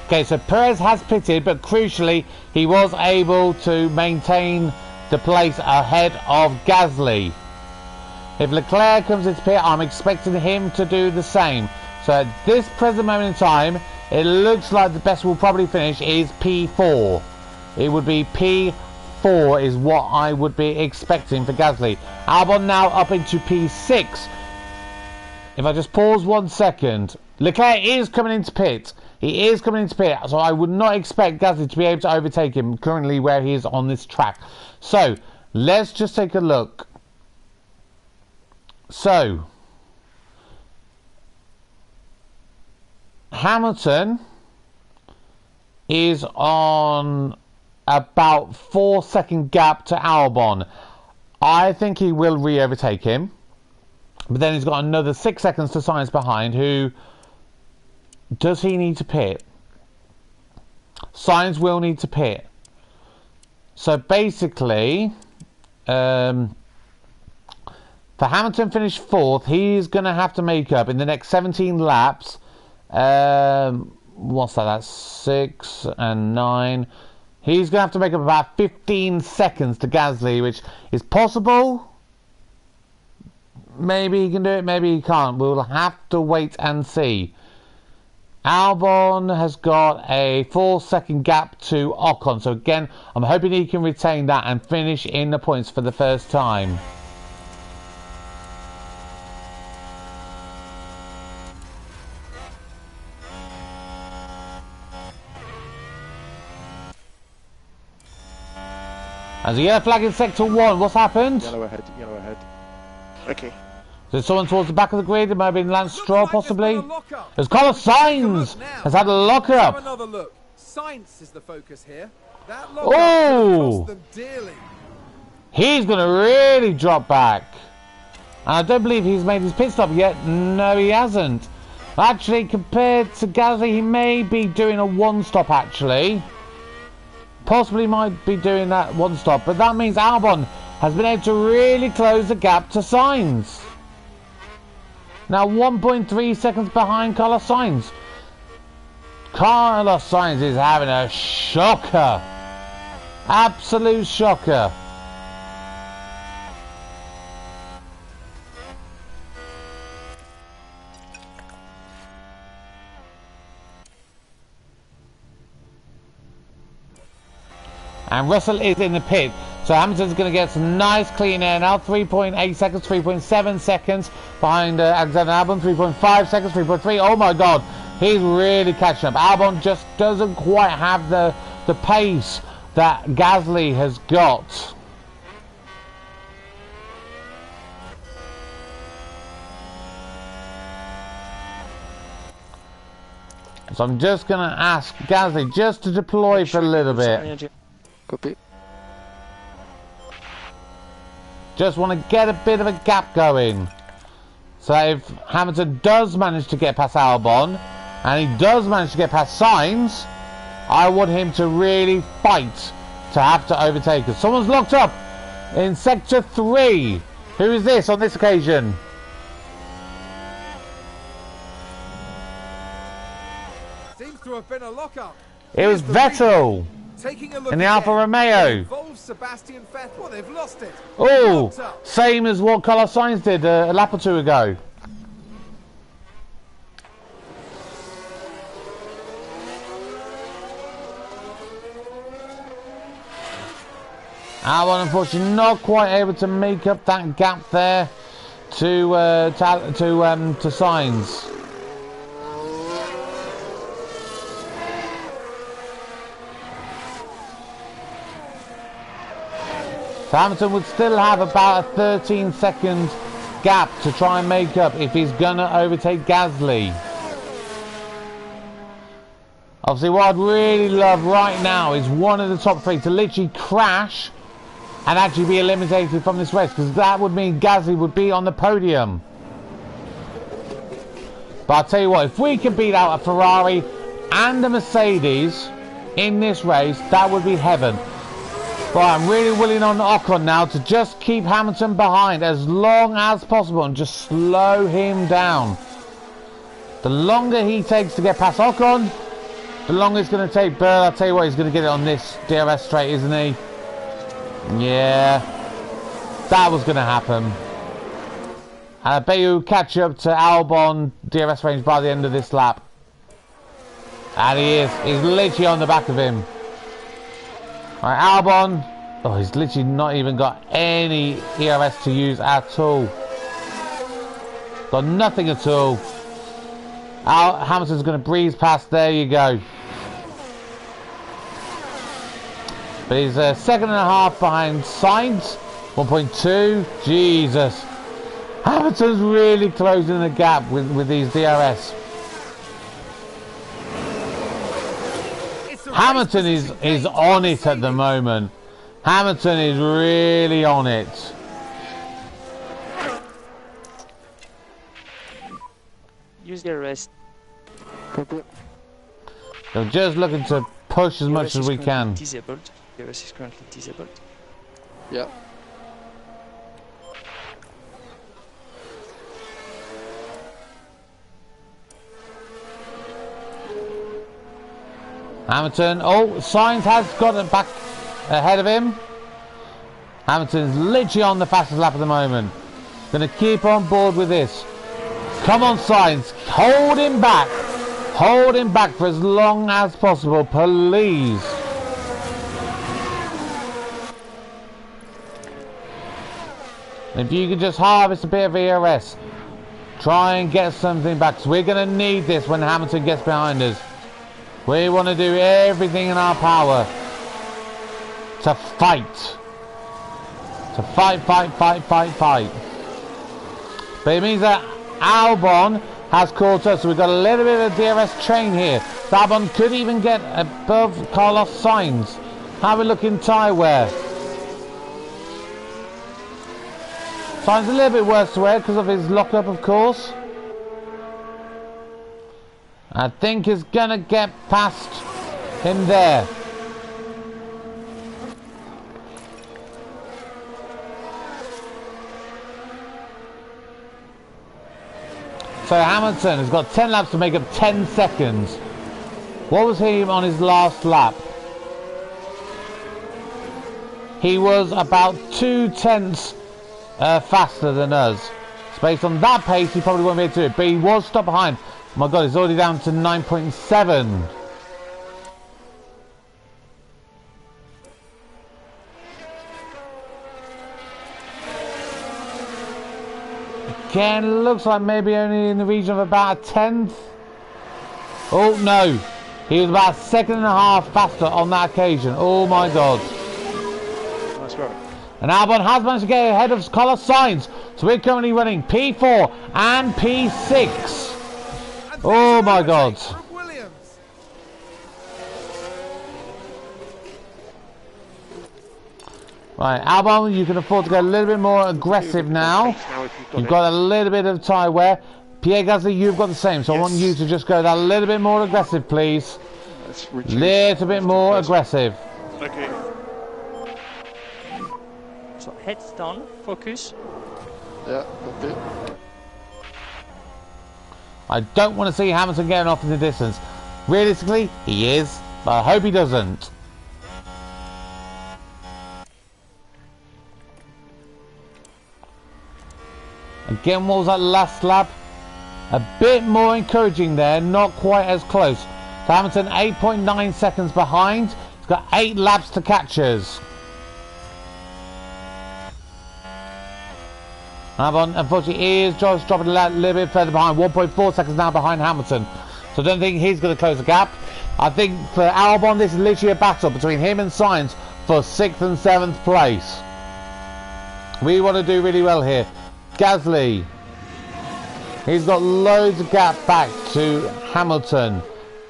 Okay, so Perez has pitted, but crucially, he was able to maintain the place ahead of Gasly. If Leclerc comes into pit, I'm expecting him to do the same. So at this present moment in time, it looks like the best we'll probably finish is P4. It would be P4 is what I would be expecting for Gasly. Albon now up into P6. If I just pause 1 second, Leclerc is coming into pit. He is coming into pit, so I would not expect Gasly to be able to overtake him currently where he is on this track. So, let's just take a look. So, Hamilton is on about 4-second gap to Albon. I think he will re-overtake him. But then he's got another 6 seconds to Sainz behind, who... Does he need to pit? Sainz will need to pit. So basically, for Hamilton finish 4th, he's going to have to make up in the next 17 laps. What's that? That's 6 and 9. He's going to have to make up about 15 seconds to Gasly, which is possible. Maybe he can do it, maybe he can't. We'll have to wait and see. Albon has got a 4-second gap to Ocon. So again, I'm hoping he can retain that and finish in the points for the first time. As a yellow flag in sector 1, what's happened? Yellow ahead, yellow ahead. Okay. There's someone towards the back of the grid. It might have been Lance Stroll, possibly. There's Carlos Sainz has had a lock-up. Have another look. Sainz is the focus here. That lock-up cost them dearly. He's going to really drop back. And I don't believe he's made his pit stop yet. No, he hasn't. Actually, compared to Gasly, he may be doing a 1-stop, actually. Possibly might be doing that 1-stop. But that means Albon has been able to really close the gap to Sainz. Now 1.3 seconds behind Carlos Sainz. Carlos Sainz is having a shocker. Absolute shocker. And Russell is in the pit. So Hamilton's going to get some nice clean air now. 3.8 seconds, 3.7 seconds behind Alexander Albon. 3.5 seconds, 3.3. Oh my God, he's really catching up. Albon just doesn't quite have the pace that Gasly has got. So I'm just going to ask Gasly just to deploy for a little bit. Copy. Just want to get a bit of a gap going. So if Hamilton does manage to get past Albon, and he does manage to get past Sainz, I want him to really fight to have to overtake us. Someone's locked up in sector 3. Who is this on this occasion? Seems to have been a lock-up. It was Vettel Taking a look in the again. Alfa It Romeo. involves Sebastian Vettel. Well, they've lost it. Oh, Locked up. same as what Carlos Sainz did a lap or two ago. Albon, unfortunately, not quite able to make up that gap there to Sainz. So Hamilton would still have about a 13-second gap to try and make up if he's gonna overtake Gasly. Obviously, what I'd really love right now is one of the top three to literally crash and actually be eliminated from this race, because that would mean Gasly would be on the podium. But I'll tell you what, if we can beat out a Ferrari and a Mercedes in this race, that would be heaven. But I'm really willing on Ocon now to just keep Hamilton behind as long as possible and just slow him down. The longer he takes to get past Ocon, the longer it's going to take Burr. I'll tell you what, he's going to get it on this DRS straight, isn't he? Yeah, that was going to happen. And I bet you'll catch up to Albon DRS range by the end of this lap. And he is. He's literally on the back of him. Alright, Albon. Oh, he's literally not even got any ERS to use at all. Got nothing at all. Hamilton's going to breeze past. There you go. But he's a second and a half behind Sainz. 1.2. Jesus. Hamilton's really closing the gap with these DRS. Hamilton is on it at the moment. Hamilton is really on it. Use the rest. So just looking to push as much as we can. Disabled. The rest is currently disabled. Yeah. Hamilton, oh, Sainz has got it back ahead of him. Hamilton's literally on the fastest lap at the moment. Going to keep on board with this. Come on, Sainz, hold him back. Hold him back for as long as possible, please. If you could just harvest a bit of ERS, try and get something back. So we're going to need this when Hamilton gets behind us. We want to do everything in our power to fight. To fight. But it means that Albon has caught us. So we've got a little bit of DRS train here. So Albon could even get above Carlos Sainz. How are we looking tyre wear? Sainz a little bit worse to wear because of his lockup, of course. I think he's going to get past him there. So Hamilton has got 10 laps to make up 10 seconds. What was he on his last lap? He was about 2/10 faster than us. So based on that pace, he probably won't be able to do it. But he was stopped behind. Oh my God, he's already down to 9.7. Again, looks like maybe only in the region of about a 10th. Oh no, he was about a second and a half faster on that occasion. Oh my God. Nice work. And Albon has managed to get ahead of Carlos Sainz. So we're currently running P4 and P6. Oh my God. Right, Albon, you can afford to go a little bit more aggressive now. You've got a little bit of tyre wear. Pierre Gasly, you've got the same. So I want you to just go that little bit more aggressive, please. Little bit more aggressive. Okay. So heads down, focus. Yeah, okay. I don't want to see Hamilton getting off in the distance. Realistically, he is. But I hope he doesn't. Again, what was that last lap? A bit more encouraging there, not quite as close. Hamilton 8.9 seconds behind. He's got 8 laps to catch us. Albon, unfortunately, is just dropping a little bit further behind. 1.4 seconds now behind Hamilton. So I don't think he's going to close the gap. I think for Albon, this is literally a battle between him and Sainz for 6th and 7th place. We want to do really well here. Gasly. He's got loads of gap back to Hamilton.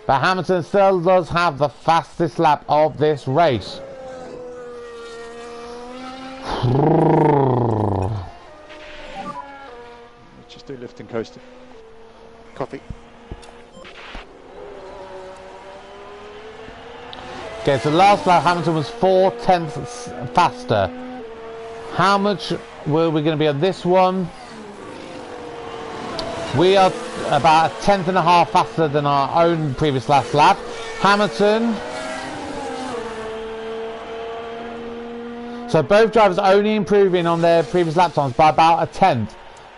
But Hamilton still does have the fastest lap of this race. Just do lift and coaster. Copy. Okay, so last lap Hamilton was 4/10 faster. How much were we going to be on this one? We are about 1/10 and a half faster than our own previous last lap. Hamilton. So both drivers only improving on their previous lap times by about 1/10.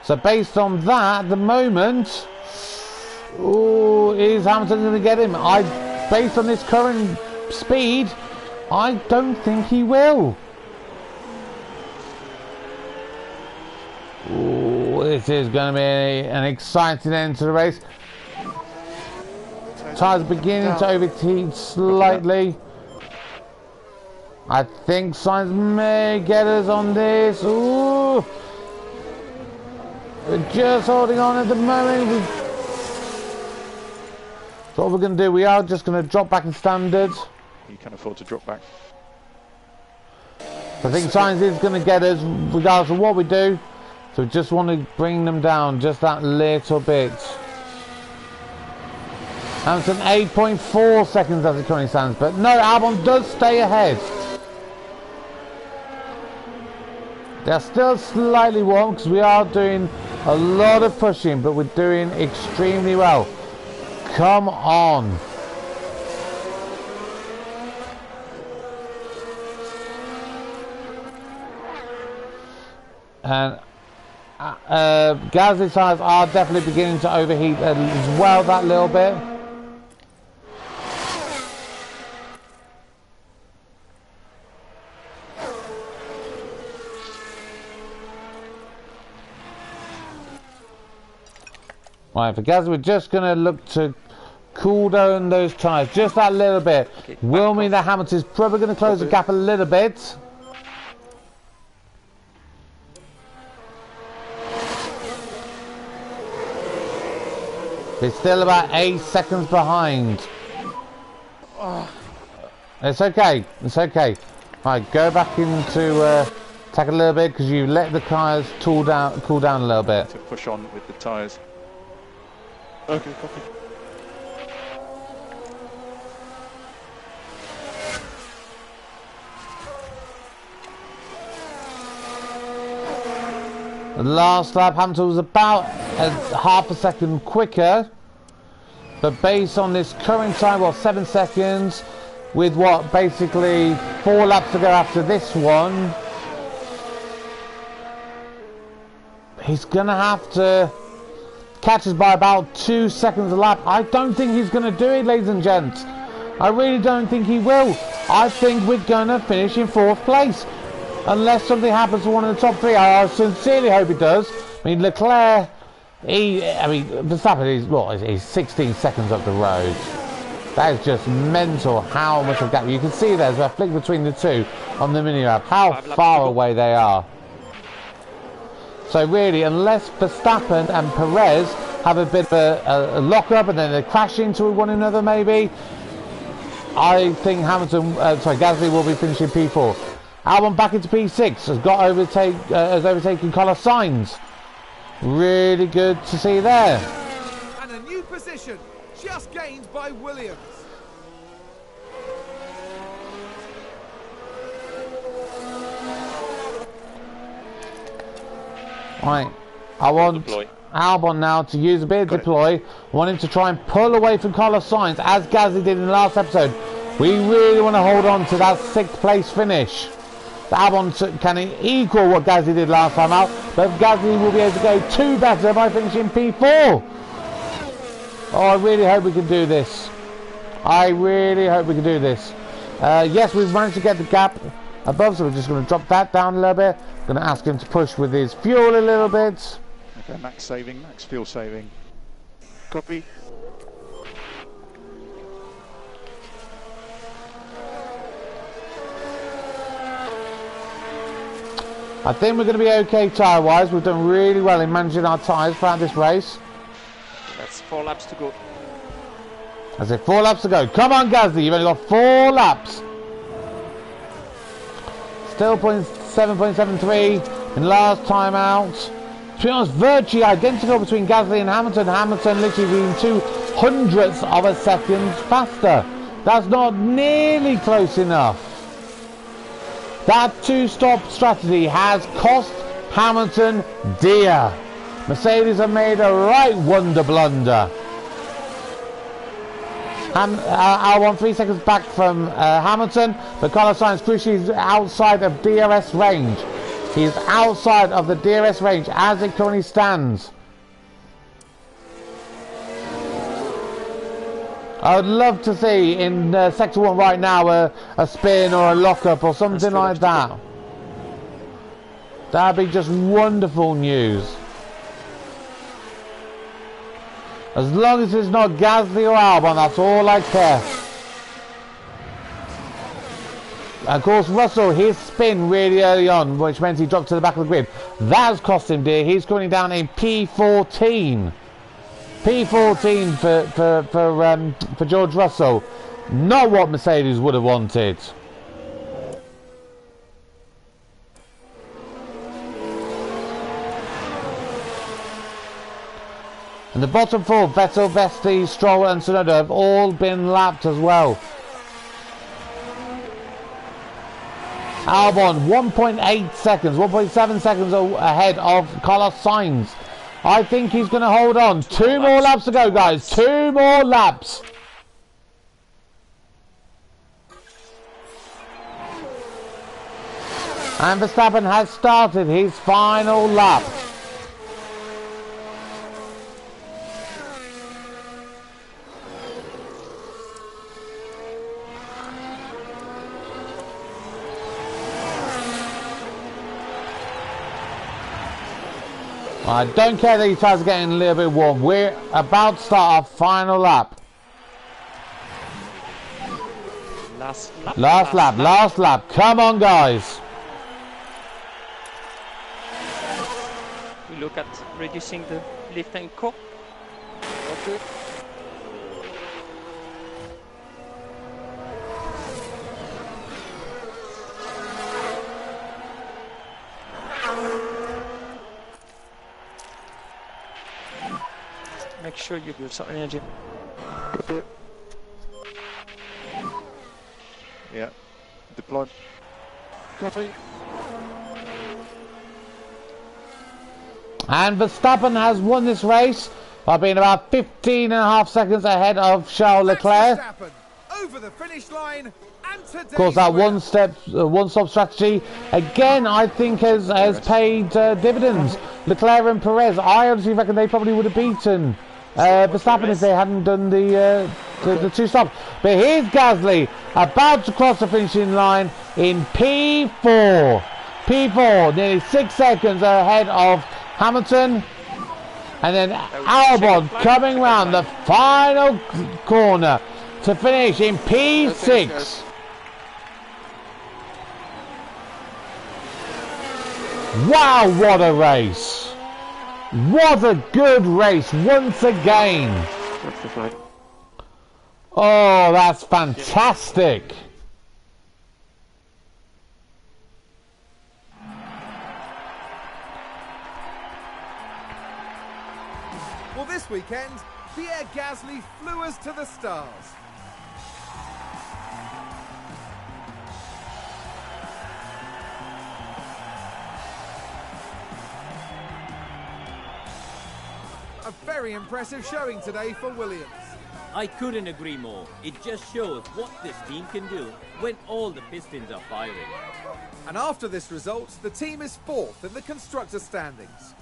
So based on that, at the moment, ooh, is Hamilton going to get him? Based on this current speed, I don't think he will. Ooh, this is going to be an exciting end to the race. Tyres beginning to overheat slightly. I think Sainz may get us on this. Ooh. We're just holding on at the moment. So what we're going to do, we are just going to drop back in standards. You can afford to drop back. I think Sainz is going to get us regardless of what we do. So we just want to bring them down just that little bit. Hamilton 8.4 seconds as it currently stands. But no, Albon does stay ahead. They're still slightly warm because we are doing a lot of pushing, but we're doing extremely well. Come on. And Gasly's tyres are definitely beginning to overheat as well that little bit. Right, for Gasly, we're just going to look to cool down those tyres just that little bit. Okay, Will mean that Hamilton's probably going to close the gap a little bit. It's still about 8 seconds behind. It's okay. It's okay. Right, go back into attack a little bit because you let the tyres cool down a little bit. To push on with the tyres. Okay, copy. The last lap, Hamilton was about half a second quicker, but based on this current time, well, 7 seconds, with what, basically 4 laps to go after this one, he's gonna have to catch us by about 2 seconds a lap. I don't think he's gonna do it, ladies and gents. I really don't think he will. I think we're gonna finish in 4th place. Unless something happens to one of the top 3, I sincerely hope it does. I mean, Leclerc, Verstappen, he's 16 seconds up the road. That is just mental how much of a gap. You can see there's a flick between the two on the mini-map, how far away they are. So really, unless Verstappen and Perez have a bit of a lock-up and then they crash into one another maybe, I think Gasly will be finishing P4. Albon back into P6 has overtaken Carlos Sainz. Really good to see there. And a new position just gained by Williams. Right, I want Albon now to use a bit of deploy. I want him to try and pull away from Carlos Sainz as Gasly did in the last episode. We really want to hold on to that 6th place finish. Albon can equal what Gasly did last time out, but Gasly will be able to go 2 better by finishing P4. Oh, I really hope we can do this. I really hope we can do this. Yes, we've managed to get the gap above, so we're just going to drop that down a little bit. Going to ask him to push with his fuel a little bit. Okay, max saving, max fuel saving. Copy. I think we're going to be okay tyre-wise. We've done really well in managing our tyres throughout this race. That's 4 laps to go. I said 4 laps to go. Come on, Gasly, you've only got 4 laps. Still 7.73 in last time out. To be honest, virtually identical between Gasly and Hamilton. Hamilton literally being 0.02 of a second faster. That's not nearly close enough. That 2-stop strategy has cost Hamilton dear. Mercedes have made a right wonder blunder. Albon 3 seconds back from Hamilton, but Carlos Sainz crucially is outside of DRS range. He is outside of the DRS range as it currently stands. I would love to see in Sector 1 right now a spin or a lockup or something like that. That'd be just wonderful news. As long as it's not Gasly or Albon, that's all I care. Of course, Russell, his spin really early on, which meant he dropped to the back of the grid. That's cost him dear. He's coming down in P14. P14 for George Russell. Not what Mercedes would have wanted. And the bottom 4, Vettel, Vesti, Stroll and Tsunoda have all been lapped as well. Albon 1.8 seconds, 1.7 seconds ahead of Carlos Sainz. I think he's going to hold on. 2 more laps to go, guys. 2 more laps. And Verstappen has started his final lap. I don't care that your tyres are getting a little bit warm. We're about to start our final lap. Last lap. Last lap. Come on, guys. We look at reducing the lift and core. Okay. Make sure you build some energy. Copy. Yeah. Deploy. Copy. And Verstappen has won this race by being about 15.5 seconds ahead of Charles Leclerc. Over the finish line. Of course, that one-stop strategy again, I think, has paid dividends. Leclerc and Perez, I honestly reckon they probably would have beaten Verstappen if they hadn't done the 2 stops. But here's Gasly about to cross the finishing line in P4. P4, nearly 6 seconds ahead of Hamilton. And then Albon coming round the final corner to finish in P6. Wow, what a race. What a good race once again. That's the flag. Oh, that's fantastic. Well, this weekend, Pierre Gasly flew us to the stars. A very impressive showing today for Williams. I couldn't agree more. It just shows what this team can do when all the pistons are firing. And after this result, the team is 4th in the constructor standings.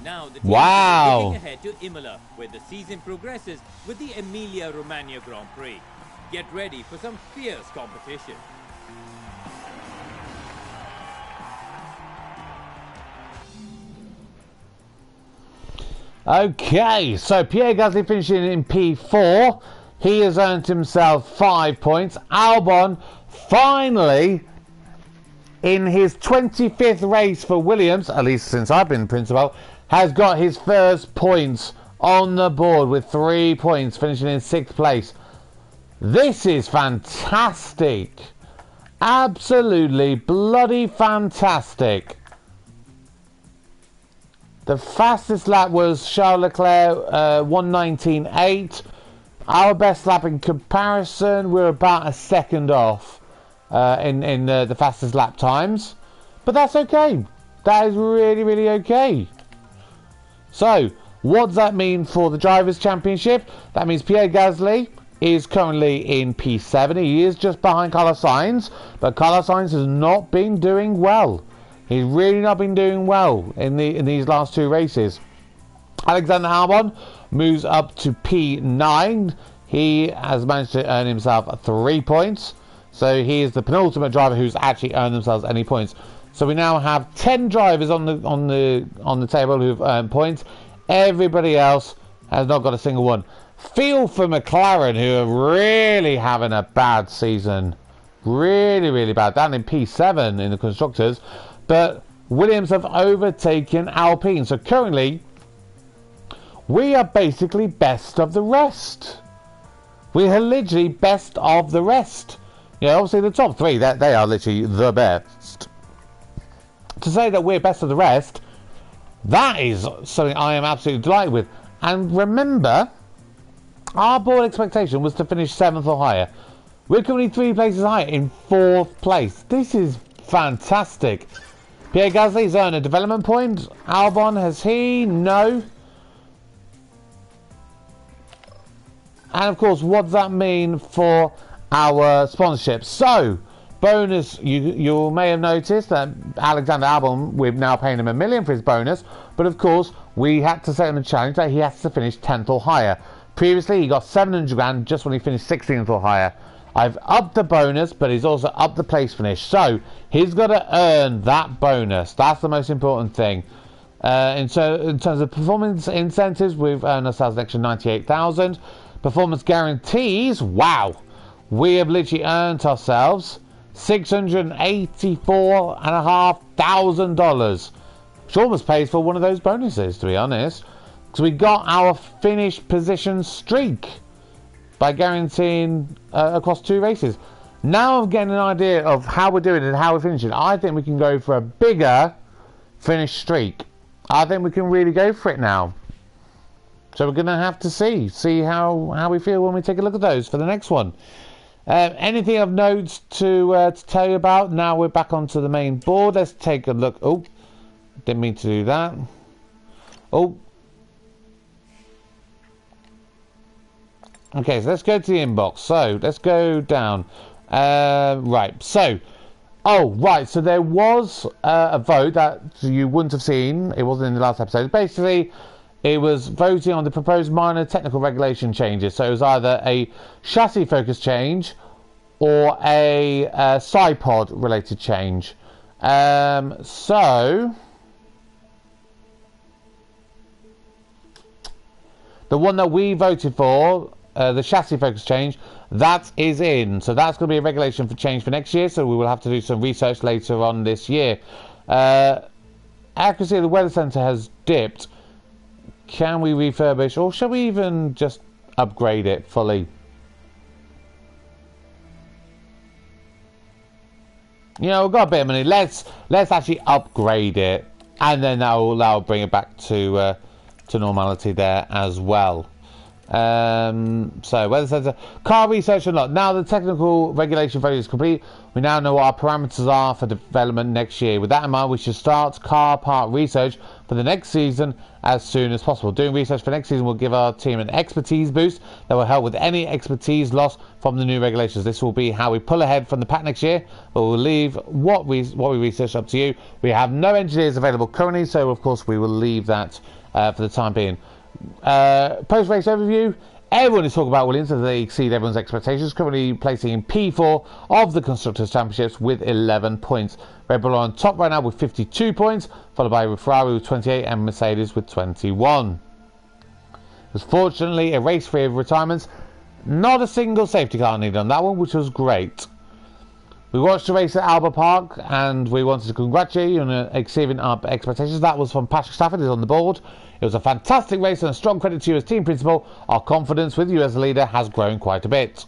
Now the team Wow. is looking ahead to Imola, where the season progresses with the Emilia-Romagna Grand Prix. Get ready for some fierce competition. Okay, so Pierre Gasly finishing in P4. He has earned himself 5 points. Albon finally, in his 25th race for Williams, at least since I've been principal, has got his first points on the board with 3 points, finishing in 6th place. This is fantastic. Absolutely bloody fantastic. The fastest lap was Charles Leclerc, 1:19.8. Our best lap in comparison, we're about a second off in the fastest lap times. But that's okay. That is really, really okay. So, what does that mean for the Drivers' Championship? That means Pierre Gasly is currently in P7. He is just behind Carlos Sainz, but Carlos Sainz has not been doing well. He's really not been doing well in these last 2 races. Alexander Albon moves up to P9. He has managed to earn himself 3 points. So he is the penultimate driver who's actually earned themselves any points. So we now have 10 drivers on the table who've earned points. Everybody else has not got a single one. Feel for McLaren, who are really having a bad season. Really, really bad. Down in P7 in the constructors. But Williams have overtaken Alpine. So currently, we are basically best of the rest. We are literally best of the rest. You know, obviously the top 3, they are literally the best. To say that we're best of the rest, that is something I am absolutely delighted with. And remember, our board expectation was to finish 7th or higher. We're currently 3 places higher in 4th place. This is fantastic. Pierre Gasly's earned a development point. Albon, has he? No. And of course, what does that mean for our sponsorship? So, bonus, you may have noticed that Alexander Albon, we're now paying him $1 million for his bonus. But of course, we had to set him a challenge that he has to finish 10th or higher. Previously, he got 700 grand just when he finished 16th or higher. I've upped the bonus, but he's also upped the place finish. So, he's got to earn that bonus. That's the most important thing. In terms of performance incentives, we've earned ourselves an extra 98,000. Performance guarantees, wow. We have literally earned ourselves $684,500. Which almost pays for one of those bonuses, to be honest. Because we got our finish position streak by guaranteeing across 2 races. Now I'm getting an idea of how we're doing and how we're finishing. I think we can go for a bigger finish streak. I think we can really go for it now. So we're going to have to see how we feel when we take a look at those for the next one. Anything of note to tell you about? Now we're back onto the main board. Let's take a look. Oh, didn't mean to do that. Oh. Okay, so let's go to the inbox. So, let's go down. Right, so... Oh, right, so there was a vote that you wouldn't have seen. It wasn't in the last episode. Basically, it was voting on the proposed minor technical regulation changes. So, it was either a chassis focus change or a side pod related change. So... the one that we voted for... the chassis focus change, that is in. So that's going to be a regulation for change for next year. So we will have to do some research later on this year. Accuracy of the weather center has dipped. Can we refurbish, or shall we even just upgrade it fully? You know, we've got a bit of money. Let's actually upgrade it, and then that'll bring it back to normality there as well. So weather sensor, car research unlocked. Now the technical regulation vote is complete. We now know what our parameters are for development next year. With that in mind, we should start car part research for the next season as soon as possible. Doing research for next season will give our team an expertise boost that will help with any expertise loss from the new regulations. This will be how we pull ahead from the pack next year, but we'll leave what we research up to you. We have no engineers available currently, so of course we will leave that for the time being. Post-race overview. Everyone is talking about Williams as they exceed everyone's expectations, currently placing in P4 of the Constructors' Championships with 11 points. Red Bull are on top right now with 52 points, followed by Ferrari with 28 and Mercedes with 21. It was fortunately a race free of retirements. Not a single safety car needed on that one, which was great. We watched the race at Albert Park and we wanted to congratulate you on exceeding our expectations. That was from Patrick Stafford, who's on the board. It was a fantastic race and a strong credit to you as team principal. Our confidence with you as a leader has grown quite a bit.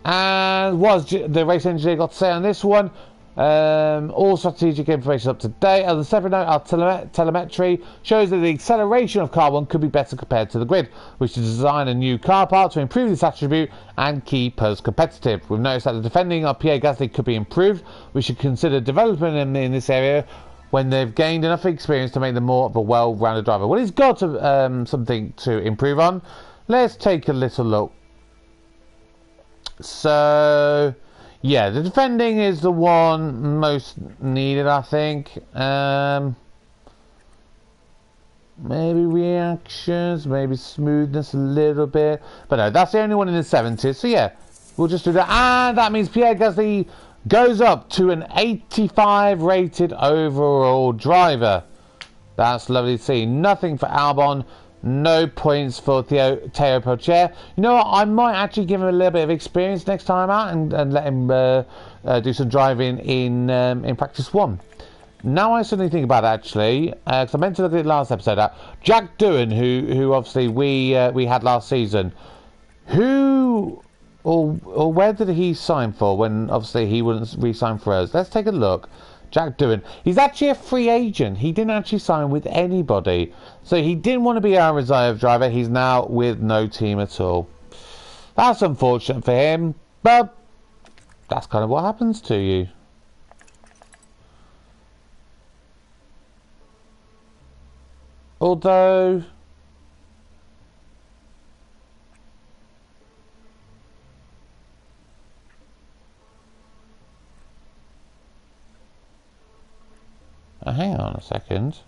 And what has the race engineer got to say on this one? All strategic information up to date. As a separate note, our telemetry shows that the acceleration of car 1 could be better compared to the grid. We should design a new car part to improve this attribute and keep us competitive. We've noticed that the defending of Pierre Gasly could be improved. We should consider developing them in this area when they've gained enough experience to make them more of a well-rounded driver. Well, he's got something to improve on. Let's take a little look. So, yeah, the defending is the one most needed, I think. Maybe reactions, maybe smoothness a little bit. But no, that's the only one in the 70s. So, yeah, we'll just do that. And that means Pierre Gasly goes up to an 85 rated overall driver. That's lovely to see. Nothing for Albon. No points for Théo Pourchaire. You know what? I might actually give him a little bit of experience next time out and let him do some driving in practice 1. Now I suddenly think about it, actually, because I meant to look at it last episode. Jack Doohan, who obviously we had last season, who or where did he sign for when obviously he wouldn't re-sign for us? Let's take a look. Jack Doohan. He's actually a free agent. He didn't actually sign with anybody. So he didn't want to be our reserve driver. He's now with no team at all. That's unfortunate for him, but that's kind of what happens to you. Although hang on a second.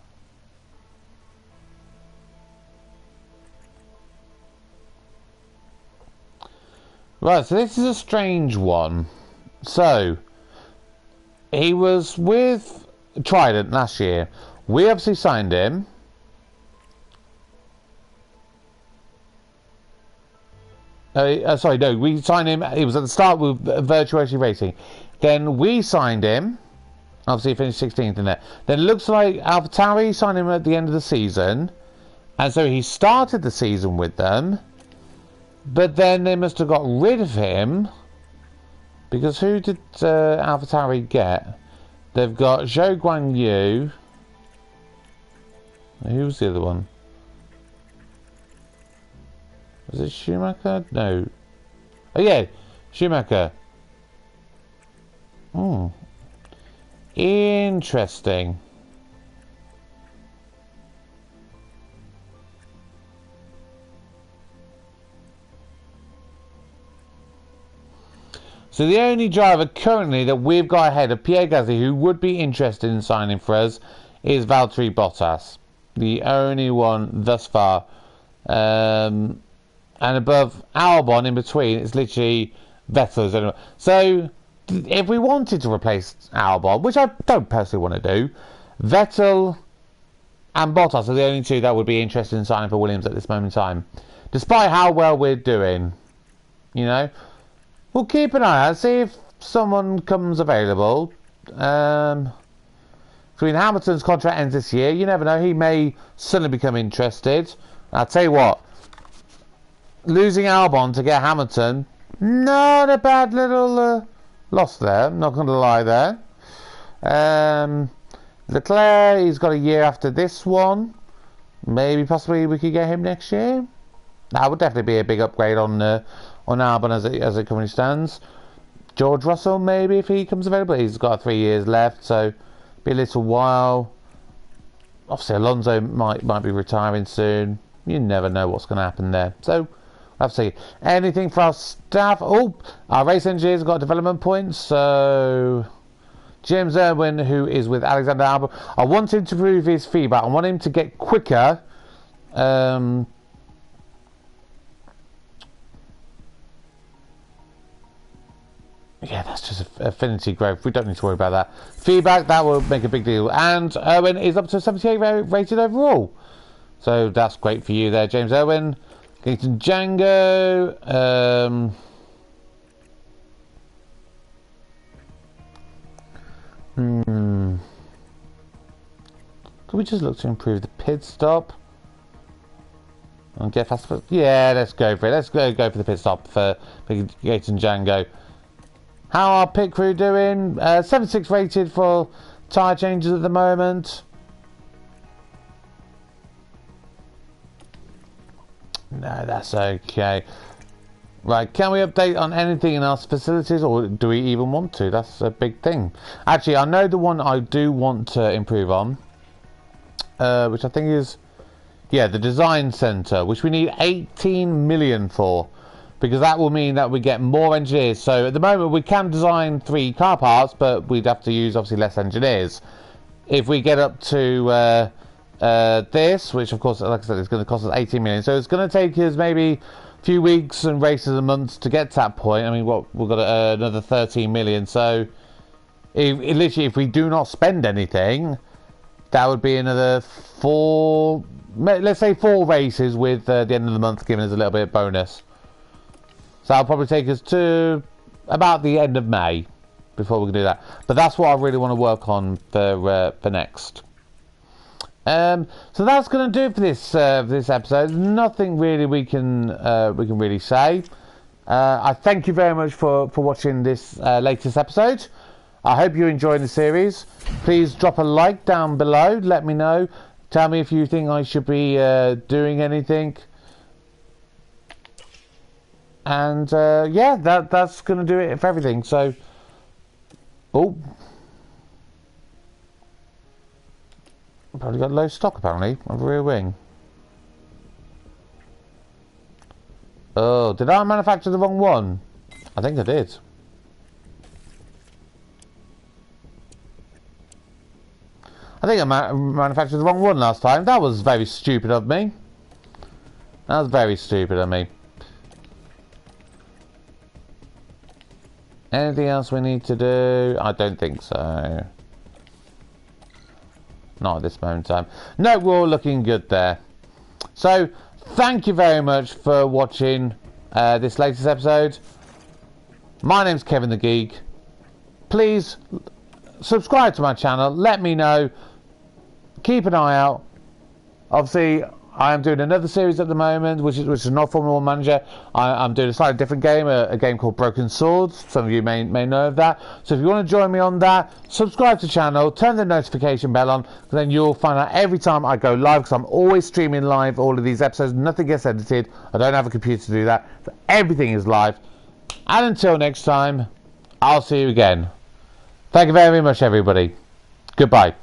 Right, so this is a strange one. So, he was with Trident last year. We obviously signed him. Sorry, no, we signed him. It was at the start with Virtuosi Racing. Then we signed him. Obviously, he finished 16th in there. Then it looks like AlphaTauri signed him at the end of the season. And so he started the season with them. But then they must have got rid of him. Because who did AlphaTauri get? They've got Zhou Guan Yu. Who was the other one? Was it Schumacher? No. Oh yeah, Schumacher. Hmm. Interesting. So the only driver currently that we've got ahead of Pierre Gasly who would be interested in signing for us is Valtteri Bottas. The only one thus far. And above Albon in between, it's literally Vettel. So if we wanted to replace Albon, which I don't personally want to do, Vettel and Bottas are the only two that would be interested in signing for Williams at this moment in time. Despite how well we're doing, you know. We'll keep an eye out, see if someone comes available. Hamilton's contract ends this year. You never know, he may suddenly become interested. I'll tell you what, losing Albon to get Hamilton, not a bad little loss there, I'm not going to lie there. Leclerc, he's got a year after this one. Maybe possibly we could get him next year. That would definitely be a big upgrade on Albon as it currently stands. George Russell, maybe, if he comes available. He's got 3 years left, so be a little while. obviously Alonso might be retiring soon. You never know what's going to happen there. So, let's see. Anything for our staff? Oh, our race engineers got development points. So, James Irwin, who is with Alexander Albon, I want him to improve his feedback. I want him to get quicker. Yeah, that's just affinity growth. We don't need to worry about that. Feedback, that will make a big deal. And Irwin is up to 78 rated overall. So that's great for you there, James Irwin. Gaten Django. Can we just look to improve the pit stop? And get faster? Yeah, let's go for it. Let's go for the pit stop for Gaten Django. How are pit crew doing? 76 rated for tyre changes at the moment. No, that's okay. Right, can we update on anything in our facilities, or do we even want to? That's a big thing. Actually, I know the one I do want to improve on, which I think is, yeah, the design centre, which we need 18 million for. Because that will mean that we get more engineers. So at the moment we can design 3 car parts, but we'd have to use obviously less engineers. If we get up to this, which of course, like I said, is going to cost us 18 million. So it's going to take us maybe a few weeks and races and months to get to that point. I mean, we've got another 13 million. So literally, if we do not spend anything, that would be another 4, let's say 4 races with the end of the month giving us a little bit of bonus. So that'll probably take us to about the end of May before we can do that. But that's what I really want to work on for next. So that's going to do it for this episode. Nothing really we can really say. I thank you very much for watching this latest episode. I hope you're enjoying the series. Please drop a like down below. Let me know. Tell me if you think I should be doing anything. And yeah, that's going to do it for everything. So, oh, probably got low stock apparently of rear wing. Oh, did I manufacture the wrong one? I think I did. I think I manufactured the wrong one last time. That was very stupid of me. That was very stupid of me. Anything else we need to do? I don't think so. Not at this moment in time. No, we're all looking good there. So, thank you very much for watching this latest episode. My name's Kevin the Geek. Please subscribe to my channel. Let me know. Keep an eye out. Obviously, I am doing another series at the moment, which is not Formula 1 Manager. I'm doing a slightly different game, a game called Broken Swords. Some of you may know of that. So if you want to join me on that, subscribe to the channel, turn the notification bell on, then you'll find out every time I go live, because I'm always streaming live all of these episodes. Nothing gets edited. I don't have a computer to do that. So everything is live. And until next time, I'll see you again. Thank you very much, everybody. Goodbye.